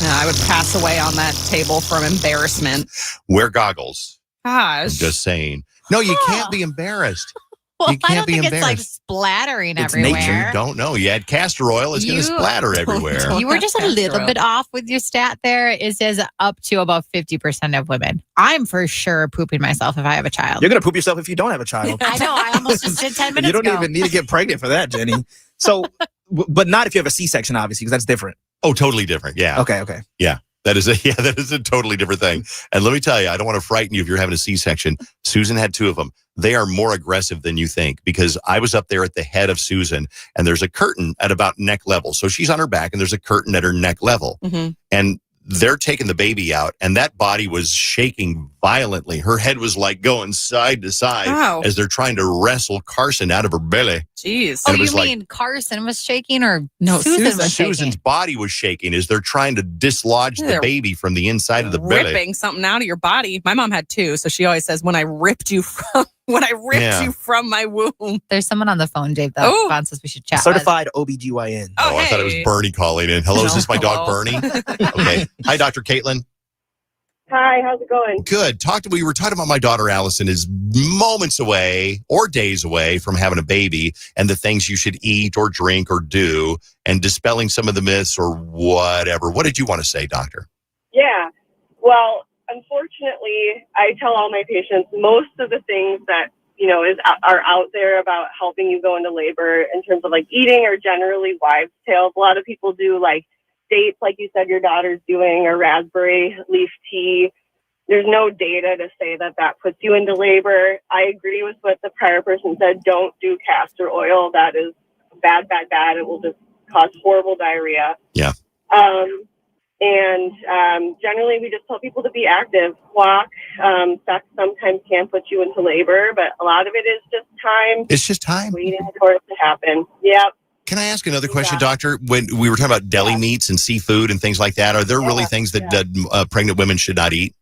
Yeah, I would pass away on that table from embarrassment. Wear goggles. Gosh. I'm just saying. No, you can't be embarrassed. Well, you can't I don't be think embarrassed. it's like splattering It's everywhere. nature. You don't know. You add castor oil, it's going to splatter everywhere. You were just a little bit off with your stat there. It says up to about 50% of women. I'm for sure pooping myself if I have a child. You're going to poop yourself if you don't have a child. I know. I almost just did 10 minutes You don't ago. even need to get pregnant for that, Jenny. So, but not if you have a C-section, obviously, because that's different. Oh, totally different. Yeah. Okay. Yeah. That is a totally different thing. And let me tell you, I don't want to frighten you if you're having a C-section. Susan had 2 of them. They are more aggressive than you think, because I was up there at the head of Susan, and there's a curtain at about neck level. So she's on her back and there's a curtain at her neck level. Mm-hmm. And they're taking the baby out, and that body was shaking violently. Her head was like going side to side as they're trying to wrestle Carson out of her belly. Jeez. Oh, And it you was like- mean Carson was shaking, or no? Susan was shaking? Susan's body was shaking as they're trying to dislodge the They're baby from the inside of the belly. Ripping something out of your body. My mom had 2, so she always says, when I ripped you from my womb. There's someone on the phone, Dave, that Oh. Vaughn says we should chat. Certified OBGYN. Oh, I thought it was Bernie calling in. Hello, is this my dog Bernie? Okay. Hi, Dr. Caitlin. Hi, how's it going? Good. We were talking about my daughter Allison is moments away or days away from having a baby, and the things you should eat or drink or do, and dispelling some of the myths or whatever. What did you want to say, doctor? Yeah. Well, unfortunately, I tell all my patients most of the things that, are out there about helping you go into labor in terms of like eating are generally wives' tales. A lot of people do like dates, like you said your daughter's doing, or raspberry leaf tea. There's no data to say that puts you into labor. I agree with what the prior person said. Don't do castor oil. That is bad. It will just cause horrible diarrhea. Yeah. Generally, we just tell people to be active, walk. Sex sometimes can put you into labor, but a lot of it is just time. It's just time. Waiting for it to happen. Yep. Can I ask another question, doctor? When we were talking about deli meats and seafood and things like that, are there really things that pregnant women should not eat?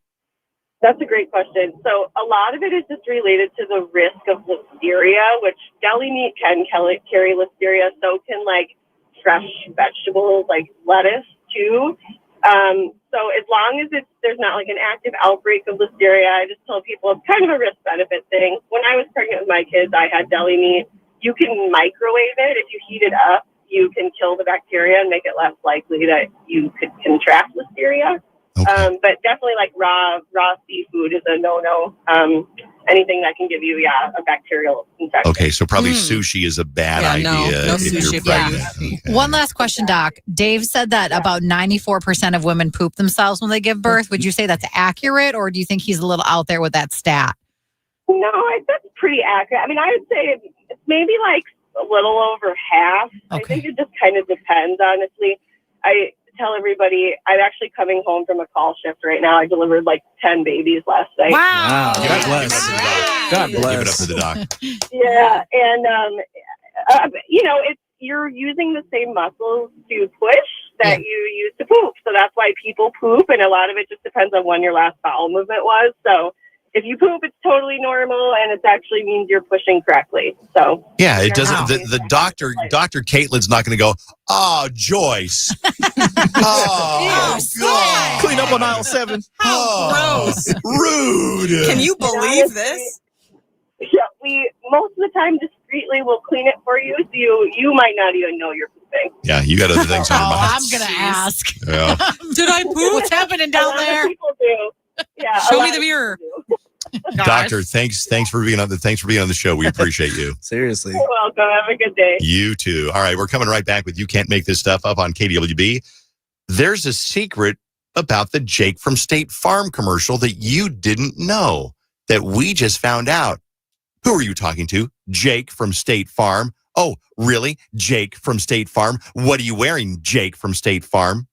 That's a great question. So a lot of it is just related to the risk of listeria, which deli meat can carry listeria. So can like fresh vegetables like lettuce too. So as long as there's not like an active outbreak of listeria, I just tell people it's kind of a risk benefit thing. When I was pregnant with my kids, I had deli meat. You can microwave it if you heat it up. you can kill the bacteria and make it less likely that you could contract listeria. Okay. But definitely like raw seafood is a no-no. Anything that can give you, a bacterial infection. Okay, so probably sushi is a bad idea no if sushi you're for pregnant. you. Okay. One last question, Doc. Dave said that about 94% of women poop themselves when they give birth. Would you say that's accurate, or do you think he's a little out there with that stat? No, that's pretty accurate. I mean, I would say it's maybe like a little over half. I think it just kind of depends, honestly. I tell everybody I'm actually coming home from a call shift right now. I delivered like 10 babies last night. Wow. God bless. God Give it up bless. to the doc. Yeah, and it's you're using the same muscles to push that you use to poop. So that's why people poop, and a lot of it just depends on when your last bowel movement was. So if you poop, it's totally normal, and it actually means you're pushing correctly. So Yeah, it doesn't. The doctor, Dr. Caitlin's not going to go, oh, Joyce. Oh, God. Clean up on aisle 7. Gross. Rude. Can you believe this? Yeah, we most of the time discreetly will clean it for you, so you might not even know you're pooping. Yeah, you got other things on your mind. I'm going to ask. Yeah. Did I poop? What's happening down there? People do. Yeah, Show me the mirror. Doctor, thanks for being on the show. We appreciate you. Seriously. You're welcome. Have a good day. You too. All right, we're coming right back with You Can't Make This Stuff Up on KDWB. There's a secret about the Jake from State Farm commercial that you didn't know that we just found out. Who are you talking to? Jake from State Farm. Oh, really? Jake from State Farm? What are you wearing, Jake from State Farm?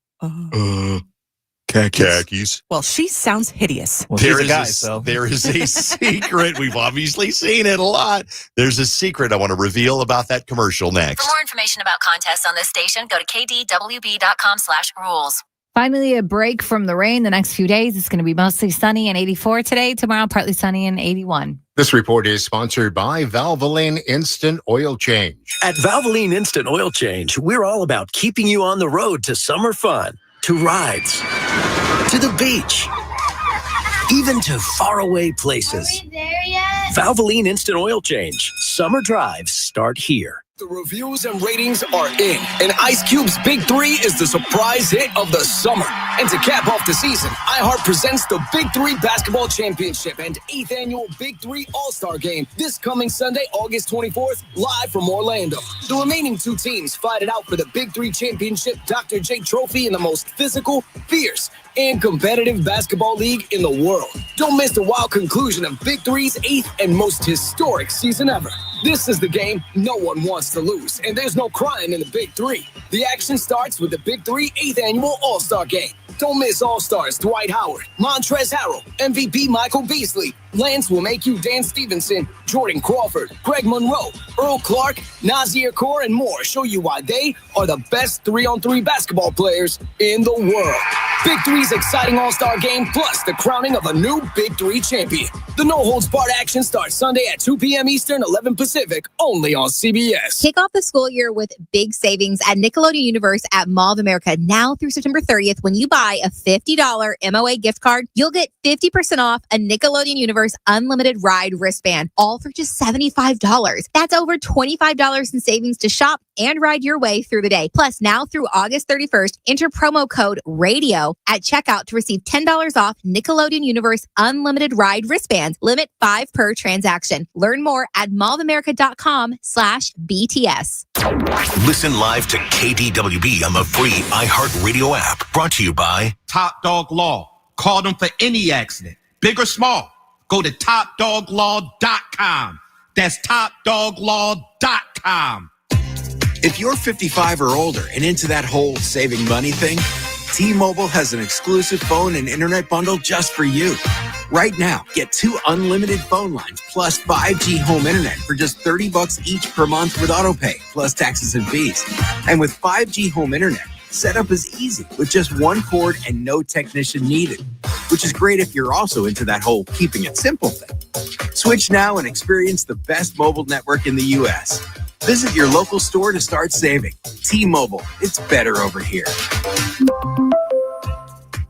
Khakis. Well, she sounds hideous. Well, There she's a is guy, a, so. there is a secret. We've obviously seen it a lot. There's a secret I want to reveal about that commercial next. For more information about contests on this station, go to kdwb.com/rules. Finally, a break from the rain the next few days. It's going to be mostly sunny and 84 today. Tomorrow, partly sunny and 81. This report is sponsored by Valvoline Instant Oil Change. At Valvoline Instant Oil Change, we're all about keeping you on the road to summer fun, to rides, to the beach, even to faraway places. Are we there yet? Valvoline Instant Oil Change. Summer drives start here. The reviews and ratings are in, and Ice Cube's Big 3 is the surprise hit of the summer. And to cap off the season, iHeart presents the Big 3 Basketball Championship and 8th Annual Big 3 All-Star Game this coming Sunday, August 24th, live from Orlando. The remaining two teams fight it out for the Big 3 Championship Dr. J Trophy in the most physical, fierce, and competitive basketball league in the world. Don't miss the wild conclusion of Big 3's 8th and most historic season ever. This is the game no one wants to lose, and there's no crying in the Big 3. The action starts with the Big 3 8th Annual All-Star Game. Don't miss All-Stars Dwight Howard, Montrezl Harrell, MVP Michael Beasley, Lance will make you Dan Stevenson, Jordan Crawford, Greg Monroe, Earl Clark, Nazir Kaur, and more show you why they are the best 3-on-3 basketball players in the world. Big 3's exciting All-Star Game plus the crowning of a new Big 3 champion. The no-holds-barred action starts Sunday at 2 p.m. Eastern, 11 Pacific, only on CBS. Kick off the school year with big savings at Nickelodeon Universe at Mall of America now through September 30th. When you buy a $50 MOA gift card, you'll get 50% off a Nickelodeon Universe Unlimited Ride wristband, all for just $75. That's over $25 in savings to shop and ride your way through the day. Plus, now through August 31st, enter promo code RADIO at checkout to receive $10 off Nickelodeon Universe Unlimited Ride wristbands. Limit 5 per transaction. Learn more at mallamerica.com/BTS. Listen live to KDWB on the free iHeartRadio app. Brought to you by Top Dog Law. Call them for any accident, big or small. Go to topdoglaw.com. That's topdoglaw.com. If you're 55 or older and into that whole saving money thing, T-Mobile has an exclusive phone and internet bundle just for you. Right now, get 2 unlimited phone lines plus 5G home internet for just $30 each per month with autopay, plus taxes and fees. And with 5G home internet, setup is easy with just one cord and no technician needed, which is great if you're also into that whole keeping it simple thing. Switch now and experience the best mobile network in the U.S. Visit your local store to start saving. T-Mobile, it's better over here.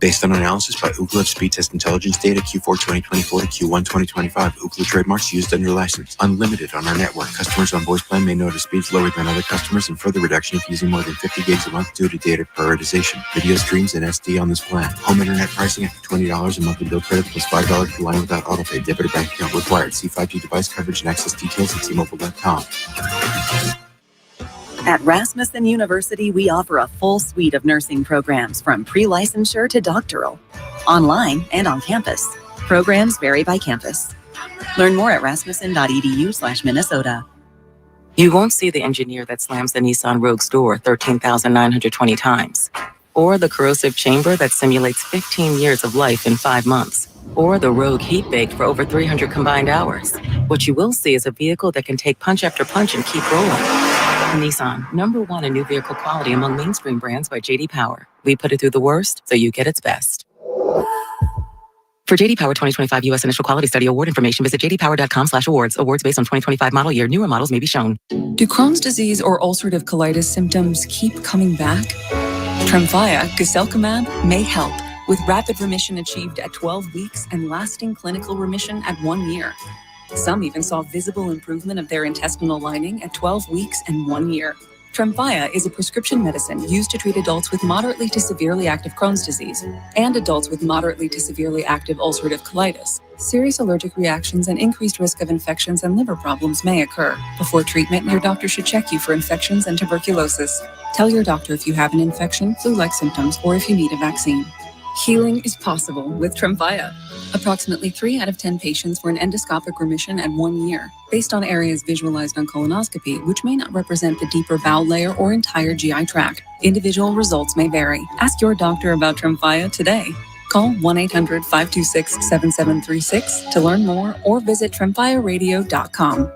Based on analysis by Ookla of speed test intelligence data Q4 2024 to Q1 2025. Ookla trademarks used under license. Unlimited on our network. Customers on voice plan may notice speeds lower than other customers and further reduction if using more than 50 gigs a month due to data prioritization. Video streams and SD on this plan. Home internet pricing after $20 a monthly bill credit plus $5 per line without autopay. Debit or bank account required. See 5G device coverage and access details at T-Mobile.com. At Rasmussen University, we offer a full suite of nursing programs from pre-licensure to doctoral, online and on campus. Programs vary by campus. Learn more at rasmussen.edu/Minnesota. You won't see the engineer that slams the Nissan Rogue's door 13,920 times, or the corrosive chamber that simulates 15 years of life in 5 months, or the Rogue heat-baked for over 300 combined hours. What you will see is a vehicle that can take punch after punch and keep rolling. Nissan, #1 in new vehicle quality among mainstream brands by J.D. Power. We put it through the worst so you get its best. For J.D. Power 2025 U.S. Initial Quality Study Award information, visit jdpower.com/awards. Awards based on 2025 model year. Newer models may be shown. Do Crohn's disease or ulcerative colitis symptoms keep coming back? Tremfya, guselkumab, may help, with rapid remission achieved at 12 weeks and lasting clinical remission at 1 year. Some even saw visible improvement of their intestinal lining at 12 weeks and 1 year. Tremfya is a prescription medicine used to treat adults with moderately to severely active Crohn's disease and adults with moderately to severely active ulcerative colitis. Serious allergic reactions and increased risk of infections and liver problems may occur. Before treatment, your doctor should check you for infections and tuberculosis. Tell your doctor if you have an infection, flu-like symptoms, or if you need a vaccine. Healing is possible with Tremfya. Approximately 3 out of 10 patients were in endoscopic remission at 1 year, based on areas visualized on colonoscopy, which may not represent the deeper bowel layer or entire GI tract. Individual results may vary. Ask your doctor about Tremfya today. Call 1-800-526-7736 to learn more or visit tremfyaradio.com.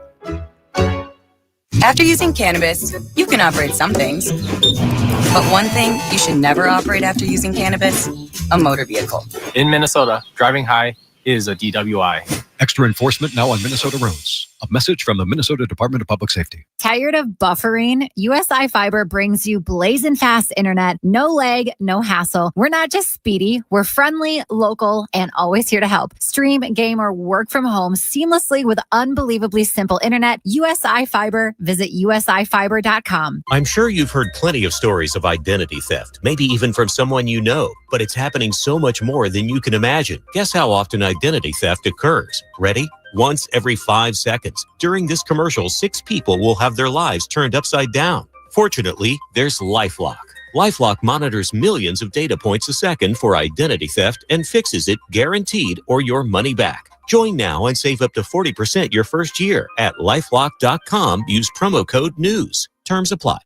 After using cannabis, you can operate some things. But one thing you should never operate after using cannabis, a motor vehicle. In Minnesota, driving high is a DWI. Extra enforcement now on Minnesota roads. A message from the Minnesota Department of Public Safety. Tired of buffering? USI Fiber brings you blazing fast internet, no lag, no hassle. We're not just speedy, we're friendly, local, and always here to help. Stream, game, or work from home seamlessly with unbelievably simple internet. USI Fiber. Visit usifiber.com. I'm sure you've heard plenty of stories of identity theft, maybe even from someone you know, but it's happening so much more than you can imagine. Guess how often identity theft occurs? Ready? Once every 5 seconds. During this commercial, 6 people will have their lives turned upside down. Fortunately, there's LifeLock. LifeLock monitors millions of data points a second for identity theft and fixes it guaranteed or your money back. Join now and save up to 40% your first year at LifeLock.com. Use promo code NEWS. Terms apply.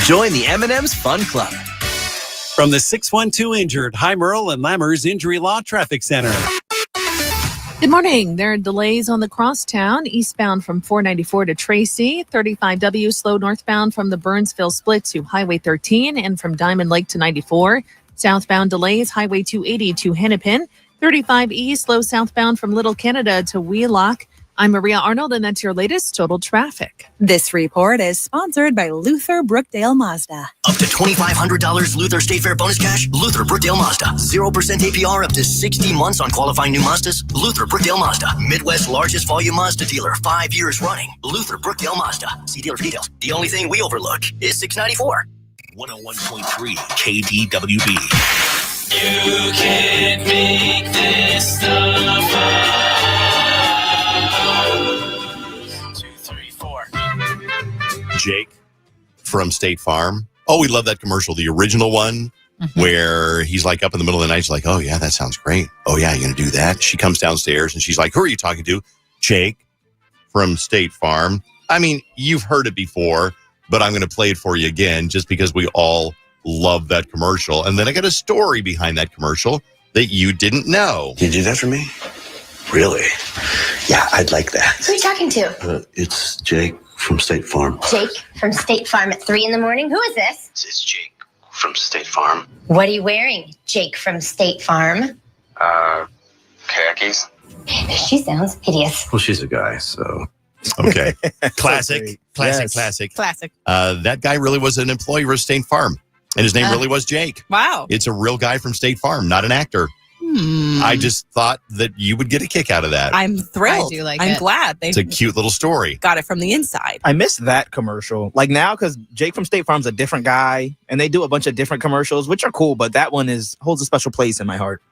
Join the M&M's Fun Club. From the 612 Injured, High Merle and Lammers Injury Law Traffic Center. Good morning. There are delays on the crosstown eastbound from 494 to Tracy, 35W slow northbound from the Burnsville split to Highway 13 and from Diamond Lake to 94. Southbound delays Highway 280 to Hennepin, 35E slow southbound from Little Canada to Wheelock. I'm Maria Arnold, and that's your latest total traffic. This report is sponsored by Luther Brookdale Mazda. Up to $2,500 Luther State Fair bonus cash. Luther Brookdale Mazda. 0% APR up to 60 months on qualifying new Mazdas. Luther Brookdale Mazda. Midwest's largest volume Mazda dealer. 5 years running. Luther Brookdale Mazda. See dealer for details. The only thing we overlook is $694. 101.3 KDWB. You can't make this stuff up. 2, 3, 4. Jake from State Farm. Oh, we love that commercial. The original one where he's like up in the middle of the night. She's like, oh, yeah, that sounds great. Oh, yeah, you're going to do that? She comes downstairs and she's like, who are you talking to? Jake from State Farm. I mean, you've heard it before, but I'm going to play it for you again just because we all love that commercial. And then I got a story behind that commercial that you didn't know. You do that for me? Really? Yeah, I'd like that. Who are you talking to? It's Jake from State Farm. Jake from State Farm at 3 a.m. Who is this? It's Jake from State Farm. What are you wearing, Jake from State Farm? Khakis. She sounds hideous. Well, she's a guy, so. Okay. Classic. Yes. Classic. Classic. That guy really was an employee of State Farm. And his name really was Jake. Wow. It's a real guy from State Farm, not an actor. I just thought that you would get a kick out of that. I'm thrilled. I do like I'm it. glad they It's a cute little story. got it from the inside. I miss that commercial. Like now, because Jake from State Farm's a different guy, and they do a bunch of different commercials, which are cool, but that one holds a special place in my heart.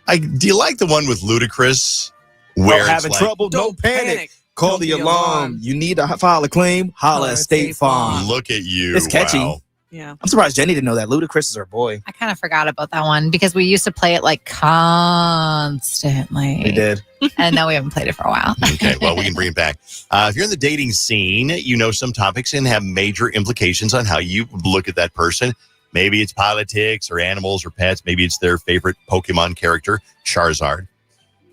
Do you like the one with Ludacris? Where having trouble, don't panic. Call the alarm. You need to file a claim, holla at State Farm. Look at you. It's catchy. Wow. Yeah. I'm surprised Jenny didn't know that. Ludacris is her boy. I kind of forgot about that one because we used to play it like constantly. We did. And now we haven't played it for a while. Okay, well, we can bring it back. If you're in the dating scene, you know some topics can have major implications on how you look at that person. Maybe it's politics or animals or pets. Maybe it's their favorite Pokemon character, Charizard.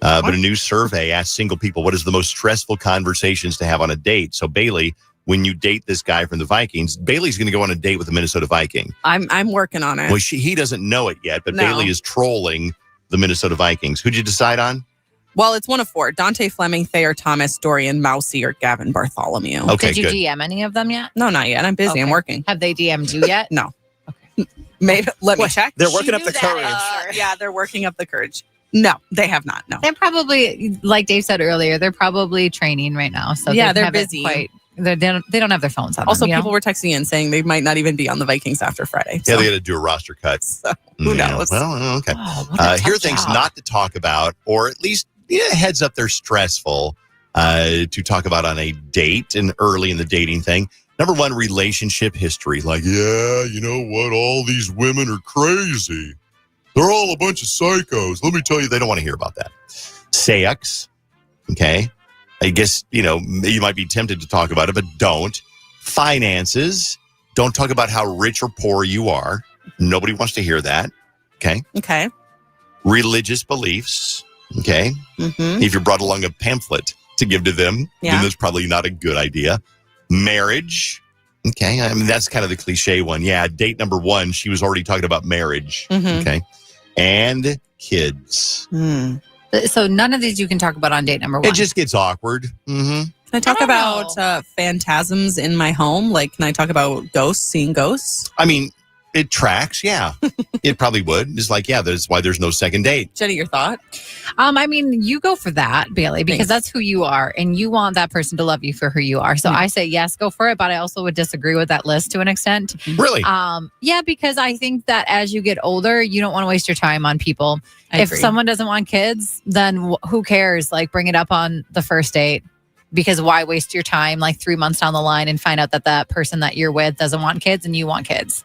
But a new survey asked single people, what is the most stressful conversations to have on a date? So, Bailey, when you date this guy from the Vikings, Bailey's going to go on a date with a Minnesota Viking. I'm working on it. Well, he doesn't know it yet, but No. Bailey is trolling the Minnesota Vikings. Who'd you decide on? Well, it's one of four. Dante Fleming, Thayer Thomas, Dorian Mousy, or Gavin Bartholomew. Okay, Did you good. DM any of them yet? No, not yet. I'm busy. I'm Okay. working. Have they DM'd you yet? No. Maybe. Let me check. They're working up the courage. Yeah, they're working up the courage. No, they have not. No. They're probably, like Dave said earlier, they're probably training right now. So Yeah, they they're haven't busy. They don't have their phones on Also, them, you know? people were texting in saying they might not even be on the Vikings after Friday. Yeah, So. they got to do a roster cut. So, who knows? Well, okay. Oh, what a Here are tough things job. not to talk about, or at least heads up, they're stressful to talk about on a date and early in the dating thing. Number one, relationship history. Like, yeah, you know what? All these women are crazy. They're all a bunch of psychos. Let me tell you, they don't want to hear about that. Sex. Okay. I guess, you might be tempted to talk about it, but don't. Finances. Don't talk about how rich or poor you are. Nobody wants to hear that. Okay. Okay. Religious beliefs. Okay. Mm-hmm. If you brought along a pamphlet to give to them, then that's probably not a good idea. Marriage. Okay. I mean, that's kind of the cliche one. Yeah. Date number one, she was already talking about marriage. Mhm. Okay. And kids. So none of these you can talk about on date number one. It just gets awkward. Mm-hmm. Can I talk about phantasms in my home? Like, can I talk about ghosts, seeing ghosts? I mean, it tracks. Yeah. It probably would. It's like, yeah, that's why there's no second date. Jenny, your thought? I mean, you go for that, Bailey, because Thanks. that's who you are and you want that person to love you for who you are. So I say, yes, go for it. But I also would disagree with that list to an extent. Really? Yeah, because I think that as you get older, you don't want to waste your time on people. I If agree. someone doesn't want kids, then who cares? Like, bring it up on the first date. Because why waste your time like 3 months down the line and find out that that person that you're with doesn't want kids and you want kids?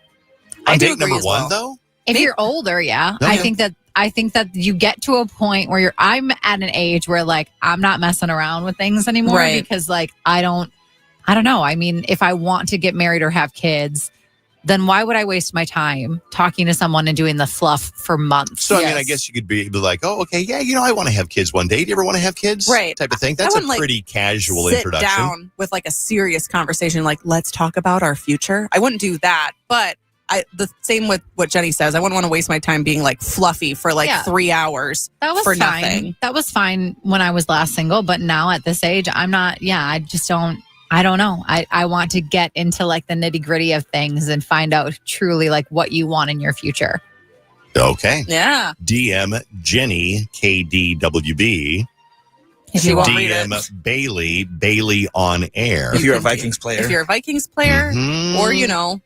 On do date agree number as one, well. though? If you're older, yeah. Okay. I think that you get to a point where I'm at an age where like I'm not messing around with things anymore Right. because like I don't know. I mean, if I want to get married or have kids, then why would I waste my time talking to someone and doing the fluff for months? So, I mean, I guess you could be like, oh, okay, yeah, I want to have kids one day. Do you ever want to have kids? Right. Type of thing. That's a wouldn't, like, pretty casual Sit introduction. down with like a serious conversation, like, let's talk about our future. I wouldn't do that, but the same with what Jenny says. I wouldn't want to waste my time being like fluffy for like 3 hours That was for fine. nothing. That was fine when I was last single, but now at this age, I'm not. Yeah, I don't know. I want to get into like the nitty gritty of things and find out truly like what you want in your future. Okay. Yeah. DM Jenny, KDWB. If you won't read DM Bailey on air. If you're a Vikings player. If you're a Vikings player Mhm. or,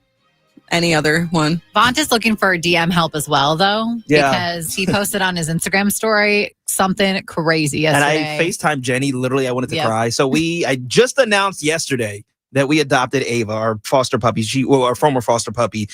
any other one. Vaunt is looking for DM help as well, though, Yeah. because he posted on his Instagram story something crazy And yesterday. I FaceTimed Jenny. Literally, I wanted to Yep. cry. So I just announced yesterday that we adopted Ava, our foster puppy. Our former foster puppy.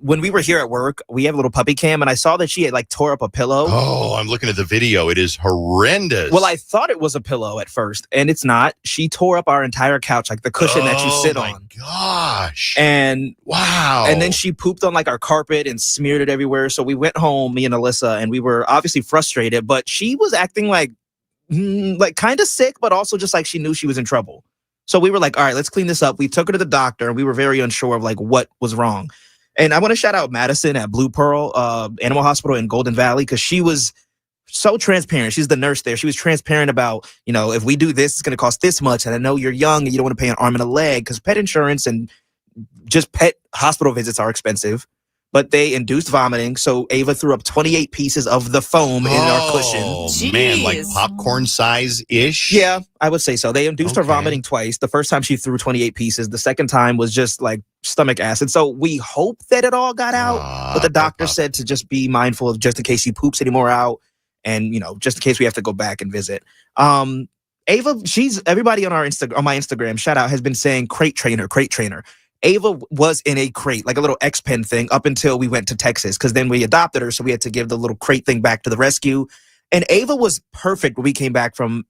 When we were here at work, we have a little puppy cam, and I saw that she had like tore up a pillow. Oh, I'm looking at the video. It is horrendous. Well, I thought it was a pillow at first, and it's not. She tore up our entire couch, like the cushion that you sit on. Gosh. And wow. And then she pooped on like our carpet and smeared it everywhere. So we went home, me and Alyssa, and we were obviously frustrated, but she was acting like kind of sick, but also just like she knew she was in trouble. So we were like, all right, let's clean this up. We took her to the doctor and we were very unsure of like what was wrong. And I want to shout out Madison at Blue Pearl Animal Hospital in Golden Valley, because she was so transparent. She's the nurse there. She was transparent about, if we do this, it's going to cost this much. And I know you're young and you don't want to pay an arm and a leg because pet insurance and just pet hospital visits are expensive. But they induced vomiting, so Ava threw up 28 pieces of the foam in our cushion. Oh, man, like popcorn size-ish? Yeah, I would say so. They induced her vomiting twice. The first time she threw 28 pieces. The second time was just like stomach acid. So we hope that it all got out, but the doctor said to just be mindful of just in case she poops any more out and, just in case we have to go back and visit. Ava, everybody on my Instagram, shout out, has been saying crate trainer. Ava was in a crate, like a little X-Pen thing, up until we went to Texas, because then we adopted her, so we had to give the little crate thing back to the rescue. And Ava was perfect when we came back from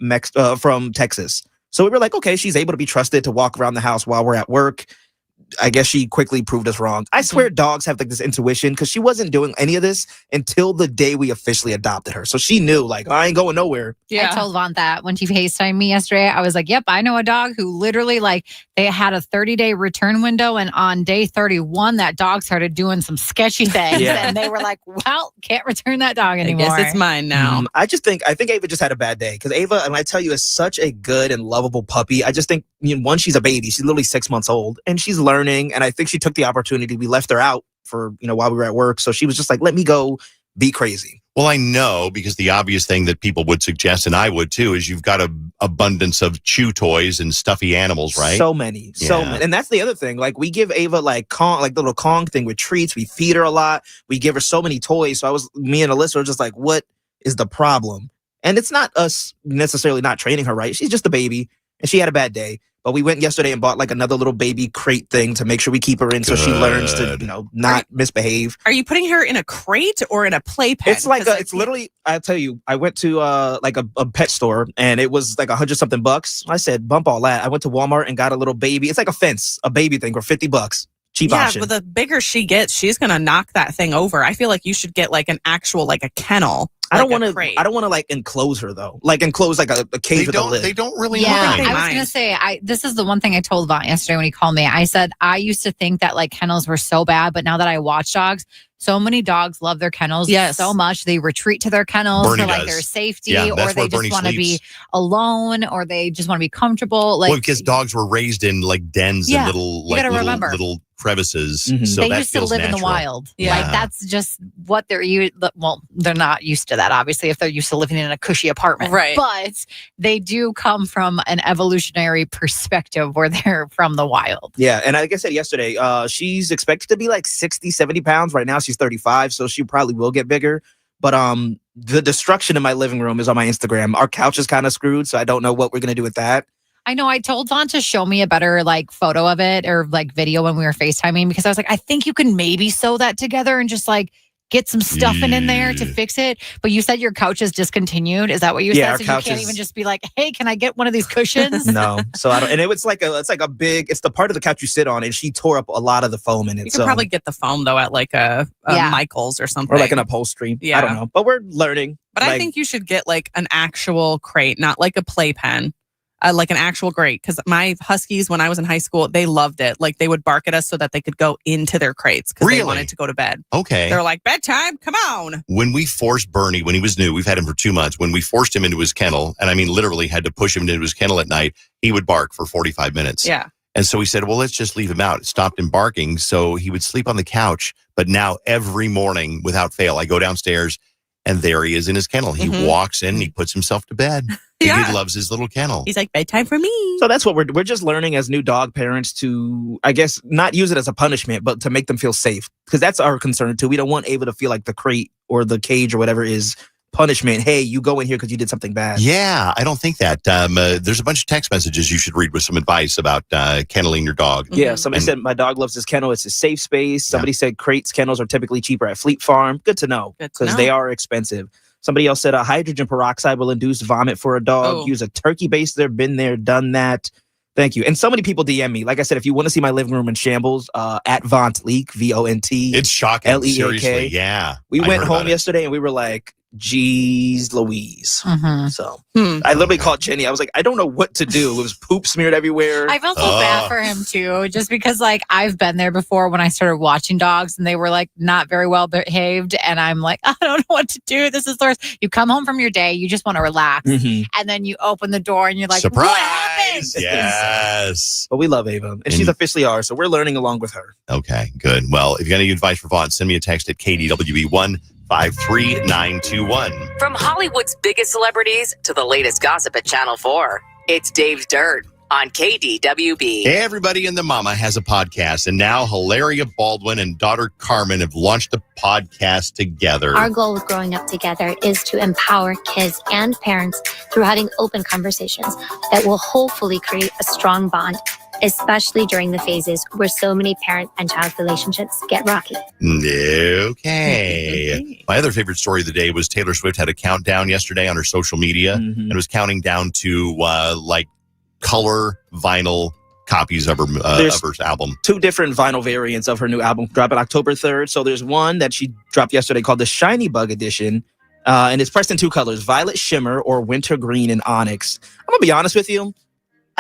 Texas. So we were like, okay, she's able to be trusted to walk around the house while we're at work. I guess she quickly proved us wrong. I swear dogs have like this intuition, because she wasn't doing any of this until the day we officially adopted her. So she knew, like, I ain't going nowhere. Yeah. I told Vaughn that when she FaceTimed me yesterday. I was like, yep, I know a dog who literally, like, they had a 30-day return window, and on day 31, that dog started doing some sketchy things. And they were like, well, can't return that dog anymore. I guess it's mine now. I think Ava just had a bad day, because Ava, and I tell you, is such a good and lovable puppy. I just think, one, she's a baby. She's literally 6 months old, and she's learning. And I think she took the opportunity. We left her out for, while we were at work. So she was just like, let me go be crazy. Well, I know, because the obvious thing that people would suggest, and I would too, is you've got an abundance of chew toys and stuffy animals, right? So many. And that's the other thing. Like, we give Ava like the little Kong thing with treats. We feed her a lot. We give her so many toys. So me and Alyssa were just like, what is the problem? And it's not us necessarily not training her right. She's just a baby, and she had a bad day. But we went yesterday and bought like another little baby crate thing to make sure we keep her in, so she learns to, not misbehave. Are you putting her in a crate or in a playpen? It's like it's literally, I'll tell you, I went to like a pet store, and it was like $100-something bucks. I said, bump all that. I went to Walmart and got a little baby. It's like a fence, a baby thing for $50. Cheap option. Yeah, but the bigger she gets, she's going to knock that thing over. I feel like you should get like an actual, like a kennel. I don't want to like enclose her though. Like enclose like a cage with a lid. They don't really mind. mind. I was going to say, this is the one thing I told Vaughn yesterday when he called me. I said, I used to think that like kennels were so bad, but now that I watch dogs, so many dogs love their kennels so much. They retreat to their kennels for like their safety, or they just want to be alone, or they just want to be comfortable. Like, well, because dogs were raised in like dens and little crevices. So they that used to feels live in natural. the wild. Like, that's just what they're used. Well, they're not used to that, obviously, if they're used to living in a cushy apartment. Right. But they do come from an evolutionary perspective where they're from the wild. Yeah. And like I said yesterday, she's expected to be like 60, 70 pounds. Right now she's 35, so she probably will get bigger. But the destruction in my living room is on my Instagram. Our couch is kind of screwed, so I don't know what we're going to do with that. I know I told Vaughn to show me a better like photo of it or like video when we were FaceTiming, because I was like, I think you can maybe sew that together and just like get some stuffing in there to fix it. But you said your couch is discontinued. Is that what you said? So you can't even just be like, hey, can I get one of these cushions? No. So I don't. And it's like a big, it's the part of the couch you sit on, and she tore up a lot of the foam in it. You could probably get the foam though at like a Michael's or something. Or like an upholstery. Yeah. I don't know. But we're learning. But I think you should get like an actual crate, not like a playpen. Like an actual crate, because my huskies, when I was in high school, they loved it. Like, they would bark at us so that they could go into their crates because they wanted to go to bed. Okay. They're like, bedtime, come on. When we forced Bernie, when he was new, we've had him for 2 months. When we forced him into his kennel, and I mean literally had to push him into his kennel at night, he would bark for 45 minutes. Yeah. And so we said, well, let's just leave him out. It stopped him barking, so he would sleep on the couch. But now every morning, without fail, I go downstairs, and there he is in his kennel. He walks in, and he puts himself to bed. He loves his little kennel. He's like, bedtime for me. So that's what we're just learning as new dog parents to, I guess, not use it as a punishment, but to make them feel safe. Because that's our concern too. We don't want Ava to feel like the crate or the cage or whatever is punishment. Hey, you go in here because you did something bad. Yeah, I don't think that. There's a bunch of text messages you should read with some advice about kenneling your dog. Yeah, somebody said, my dog loves his kennel. It's a safe space. Somebody said crates, kennels are typically cheaper at Fleet Farm. Good to know, because they are expensive. Somebody else said hydrogen peroxide will induce vomit for a dog. Use a turkey baster. Been there, done that. Thank you. And so many people DM me. Like I said, if you want to see my living room in shambles, at Vont Leak, VONT. It's shocking. LEAK. Seriously, yeah. We went home yesterday and we were like, Jeez Louise. Mhm. So I literally called Jenny. I was like, I don't know what to do. It was poop smeared everywhere. I felt so bad for him too, just because like I've been there before when I started watching dogs and they were like not very well behaved. And I'm like, I don't know what to do. This is the worst. You come home from your day, you just want to relax. And then you open the door and you're like, Surprise! What happened? Yes. But we love Ava. And she's officially ours. So we're learning along with her. Okay, good. Well, if you got any advice for Vaughn, send me a text at KDWB1 53921. From Hollywood's biggest celebrities to the latest gossip at Channel 4, it's Dave's Dirt on KDWB. Everybody and the mama has a podcast, and now Hilaria Baldwin and daughter Carmen have launched a podcast together. Our goal with growing up together is to empower kids and parents through having open conversations that will hopefully create a strong bond, especially during the phases where so many parent and child relationships get rocky. Okay. My other favorite story of the day was Taylor Swift had a countdown yesterday on her social media, and was counting down to like color vinyl copies of her album. 2 different vinyl variants of her new album dropping October 3rd. So there's one that she dropped yesterday called the Shiny Bug Edition. And it's pressed in 2 colors, violet shimmer or winter green and onyx. I'm going to be honest with you.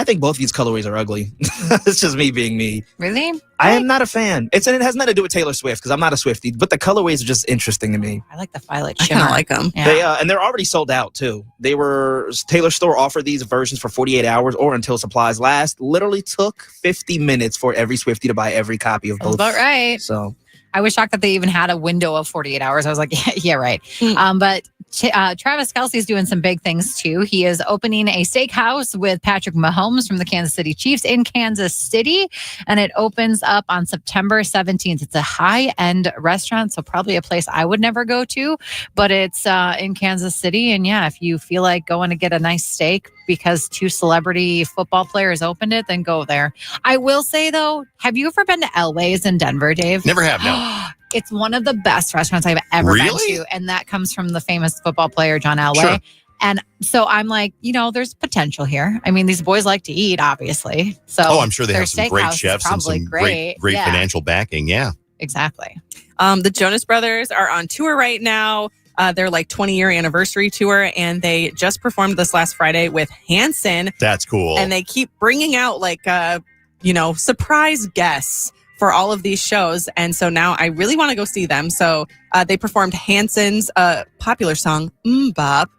I think both these colorways are ugly. It's just me being me. Really? I am not a fan. It has nothing to do with Taylor Swift because I'm not a Swiftie, but the colorways are just interesting to me. I like the violet I shimmer. kind of like them. Yeah. And they're already sold out too. Taylor Store offered these versions for 48 hours or until supplies last. Literally took 50 minutes for every Swiftie to buy every copy of both. That's about right. So I was shocked that they even had a window of 48 hours. I was like, yeah right. But Travis Kelce's doing some big things too. He is opening a steakhouse with Patrick Mahomes from the Kansas City Chiefs in Kansas City, and it opens up on September 17th. It's a high-end restaurant, so probably a place I would never go to, but it's in Kansas City. And yeah, if you feel like going to get a nice steak because 2 celebrity football players opened it, then go there. I will say though, have you ever been to Elway's in Denver, Dave? Never have, no. It's one of the best restaurants I've ever been to. And that comes from the famous football player, John Elway. Sure. And so I'm like, there's potential here. I mean, these boys like to eat, obviously. So I'm sure they their have some great steakhouse is chefs and probably some great Yeah, financial backing. Yeah. exactly. The Jonas Brothers are on tour right now. Their 20-year anniversary tour, and they just performed this last Friday with Hanson. That's cool. And they keep bringing out surprise guests for all of these shows. And so now I really want to go see them. So they performed Hanson's popular song, Bop.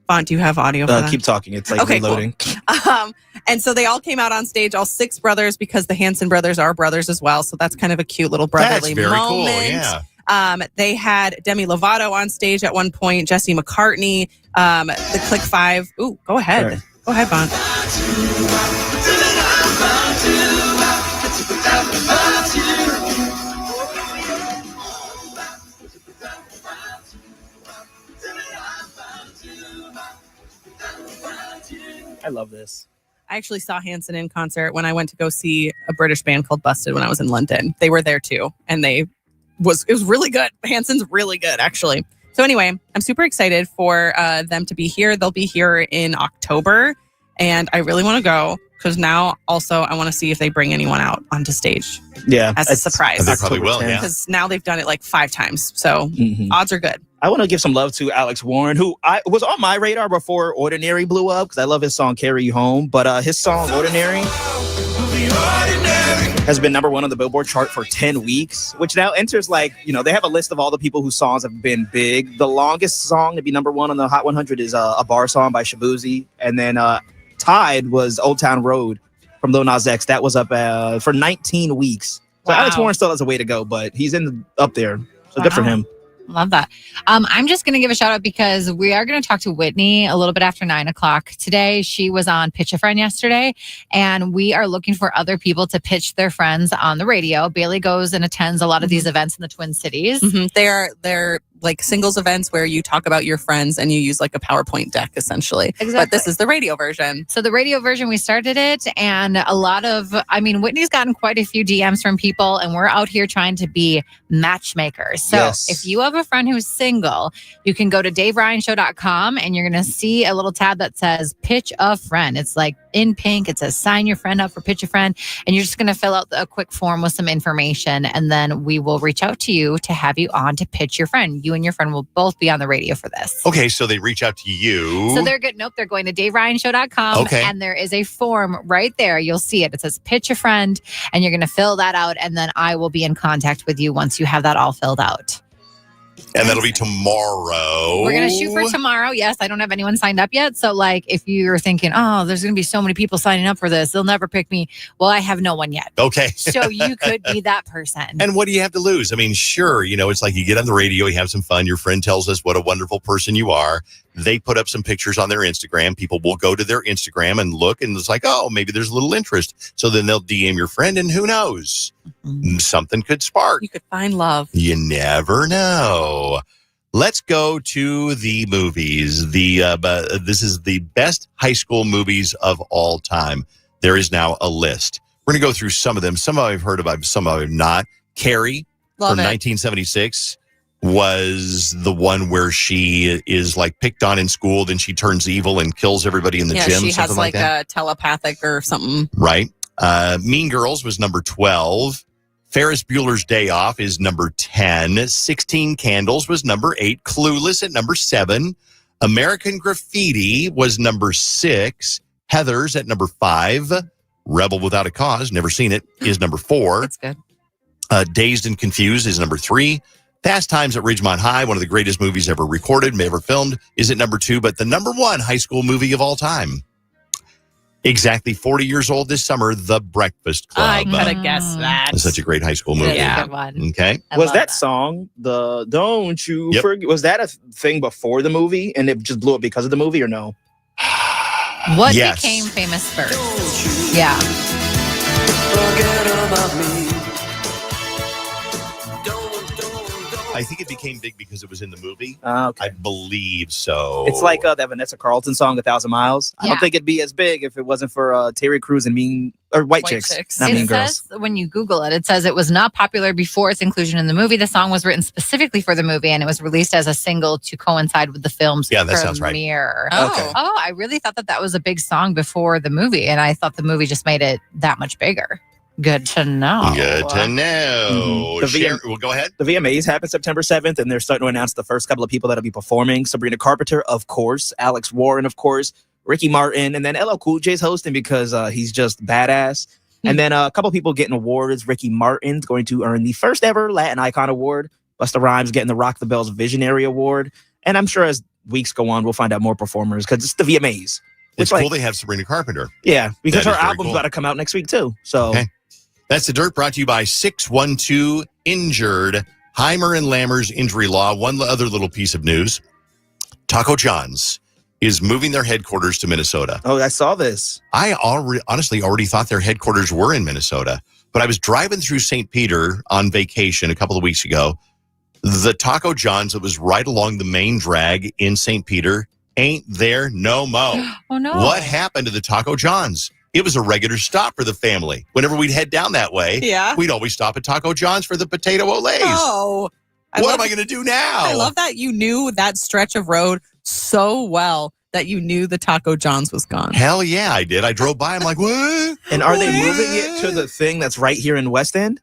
Vaughn, do you have audio for that? Keep talking. It's reloading. Cool. And so they all came out on stage, all 6 brothers, because the Hanson brothers are brothers as well. So that's kind of a cute little brotherly That's very moment. cool, yeah. They had Demi Lovato on stage at one point, Jesse McCartney, the Click 5. Ooh, go ahead. Sure. Go ahead, Vaughn. I love this. I actually saw Hanson in concert when I went to go see a British band called Busted when I was in London. They were there too, and it was really good. Hanson's really good, actually. So anyway, I'm super excited for them to be here. They'll be here in October, and I really want to go because now also I want to see if they bring anyone out onto stage. Yeah. As a surprise. They probably will, yeah. Because now they've done it 5 times. So odds are good. I want to give some love to Alex Warren, who was on my radar before Ordinary blew up because I love his song Carry You Home. But his song Ordinary has been number 1 on the Billboard chart for 10 weeks, which now enters they have a list of all the people whose songs have been big. The longest song to be number 1 on the Hot 100 is a bar song by Shabuzi. And then tied was Old Town Road from Lil Nas X. That was up for 19 weeks. So Wow. Alex Warren still has a way to go, but he's up there. So good for him. Love that. I'm just going to give a shout out because we are going to talk to Whitney a little bit after 9:00 today. She was on Pitch a Friend yesterday, and we are looking for other people to pitch their friends on the radio. Bailey goes and attends a lot of these events in the Twin Cities. They're singles events where you talk about your friends and you use a PowerPoint deck essentially. Exactly. But this is the radio version. So the radio version, we started it, and Whitney's gotten quite a few DMs from people, and we're out here trying to be matchmakers. So Yes. if you have a friend who's single, you can go to DaveRyanShow.com and you're going to see a little tab that says pitch a friend. It's in pink. It says sign your friend up for Pitch a Friend. And you're just going to fill out a quick form with some information. And then we will reach out to you to have you on to pitch your friend. You and your friend will both be on the radio for this. Okay, so they reach out to you. So they're good. Nope, they're going to DaveRyanShow.com. Okay. And there is a form right there. You'll see it. It says pitch a friend. And you're going to fill that out. And then I will be in contact with you once you have that all filled out. And that'll be tomorrow. We're going to shoot for tomorrow. Yes, I don't have anyone signed up yet. So, like, if you're thinking, oh, there's going to be so many people signing up for this, they'll never pick me. Well, I have no one yet. Okay. So you could be that person. And what do you have to lose? I mean, sure, it's like you get on the radio, you have some fun. Your friend tells us what a wonderful person you are. They put up some pictures on their Instagram. People will go to their Instagram and look, and it's like, oh, maybe there's a little interest. So then they'll DM your friend, and who knows? Something could spark. You could find love. You never know. Let's go to the movies. This is the best high school movies of all time. There is now a list. We're going to go through some of them. Some I've heard of, some I've not. Carrie from 1976 was the one where she is like picked on in school, then she turns evil and kills everybody in the gym. She has like a telepathic or something. Right. Mean Girls was number 12. Ferris Bueller's Day Off is number 10. 16 Candles was number 8. Clueless at number 7. American Graffiti was number 6. Heathers at number 5. Rebel Without a Cause, never seen it, is number 4. That's good. Dazed and Confused is number 3. Fast Times at Ridgemont High, one of the greatest movies ever recorded, ever filmed, is at number 2. But the number 1 high school movie of all time, exactly 40 years old this summer, The Breakfast Club. I could have guessed that. It's such a great high school movie. Yeah. Good one. Okay. Was that song, the Don't You Forget, was that a thing before the movie and it just blew up because of the movie or no? What Yes. became famous first? Yeah. Forget about me. I think it became big because it was in the movie. Okay. I believe so. It's like that Vanessa Carlton song, 1,000 Miles. I don't think it'd be as big if it wasn't for Terry Crews and White Chicks. Not Mean Girls. Says, when you Google it, it says it was not popular before its inclusion in the movie. The song was written specifically for the movie, and it was released as a single to coincide with the film's Yeah, that sounds right. premiere. Oh. Oh, I really thought that was a big song before the movie, and I thought the movie just made it that much bigger. Good to know. Good to know. Mm-hmm. Well, go ahead. The VMAs happen September 7th, and they're starting to announce the first couple of people that'll be performing. Sabrina Carpenter, of course. Alex Warren, of course. Ricky Martin. And then LL Cool J's hosting because he's just badass. And then a couple people getting awards. Ricky Martin's going to earn the first ever Latin Icon Award. Busta Rhymes getting the Rock the Bells Visionary Award. And I'm sure as weeks go on, we'll find out more performers because it's the VMAs. It's cool they have Sabrina Carpenter. Yeah, because That her is very album's cool. got to come out next week, too. So. Okay. That's The Dirt, brought to you by 612 Injured. Heimer and Lammer's Injury Law. One other little piece of news. Taco John's is moving their headquarters to Minnesota. Oh, I saw this. I honestly already thought their headquarters were in Minnesota, but I was driving through St. Peter on vacation a couple of weeks ago. The Taco John's that was right along the main drag in St. Peter ain't there no mo. Oh, no. What happened to the Taco John's? It was a regular stop for the family. Whenever we'd head down that way, we'd always stop at Taco John's for the potato olays. Oh, what am I going to do now? I love that you knew that stretch of road so well that you knew the Taco John's was gone. Hell yeah, I did. I drove by. I'm like, what? And are they moving it to the thing that's right here in West End?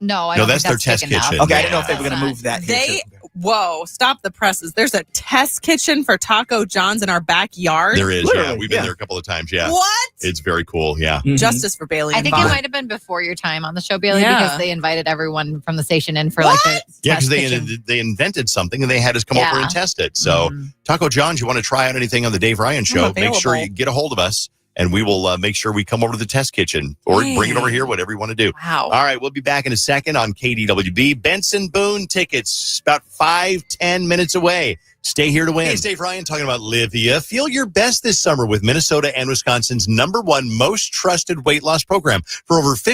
No, I No, don't that's think their test big enough. kitchen. Okay, I didn't know if they were going to move that here. Whoa, stop the presses. There's a test kitchen for Taco John's in our backyard. There is, Literally, yeah. We've been there a couple of times, yeah. What? It's very cool, yeah. Justice for Bailey I and think Bob. it might have been before your time on the show, Bailey, Yeah. because they invited everyone from the station in for like the Yeah, test because kitchen. they invented something and they had us come over Yeah. and test it. So, Taco John's, you want to try out anything on the Dave Ryan Show, make sure you get a hold of us and we will make sure we come over to the test kitchen or bring it over here, whatever you want to do. Wow. All right, we'll be back in a second on KDWB. Benson Boone tickets, about 5-10 minutes away. Stay here to win. Hey, it's Dave Ryan talking about Livia. Feel your best this summer with Minnesota and Wisconsin's #1 most trusted weight loss program. For over 50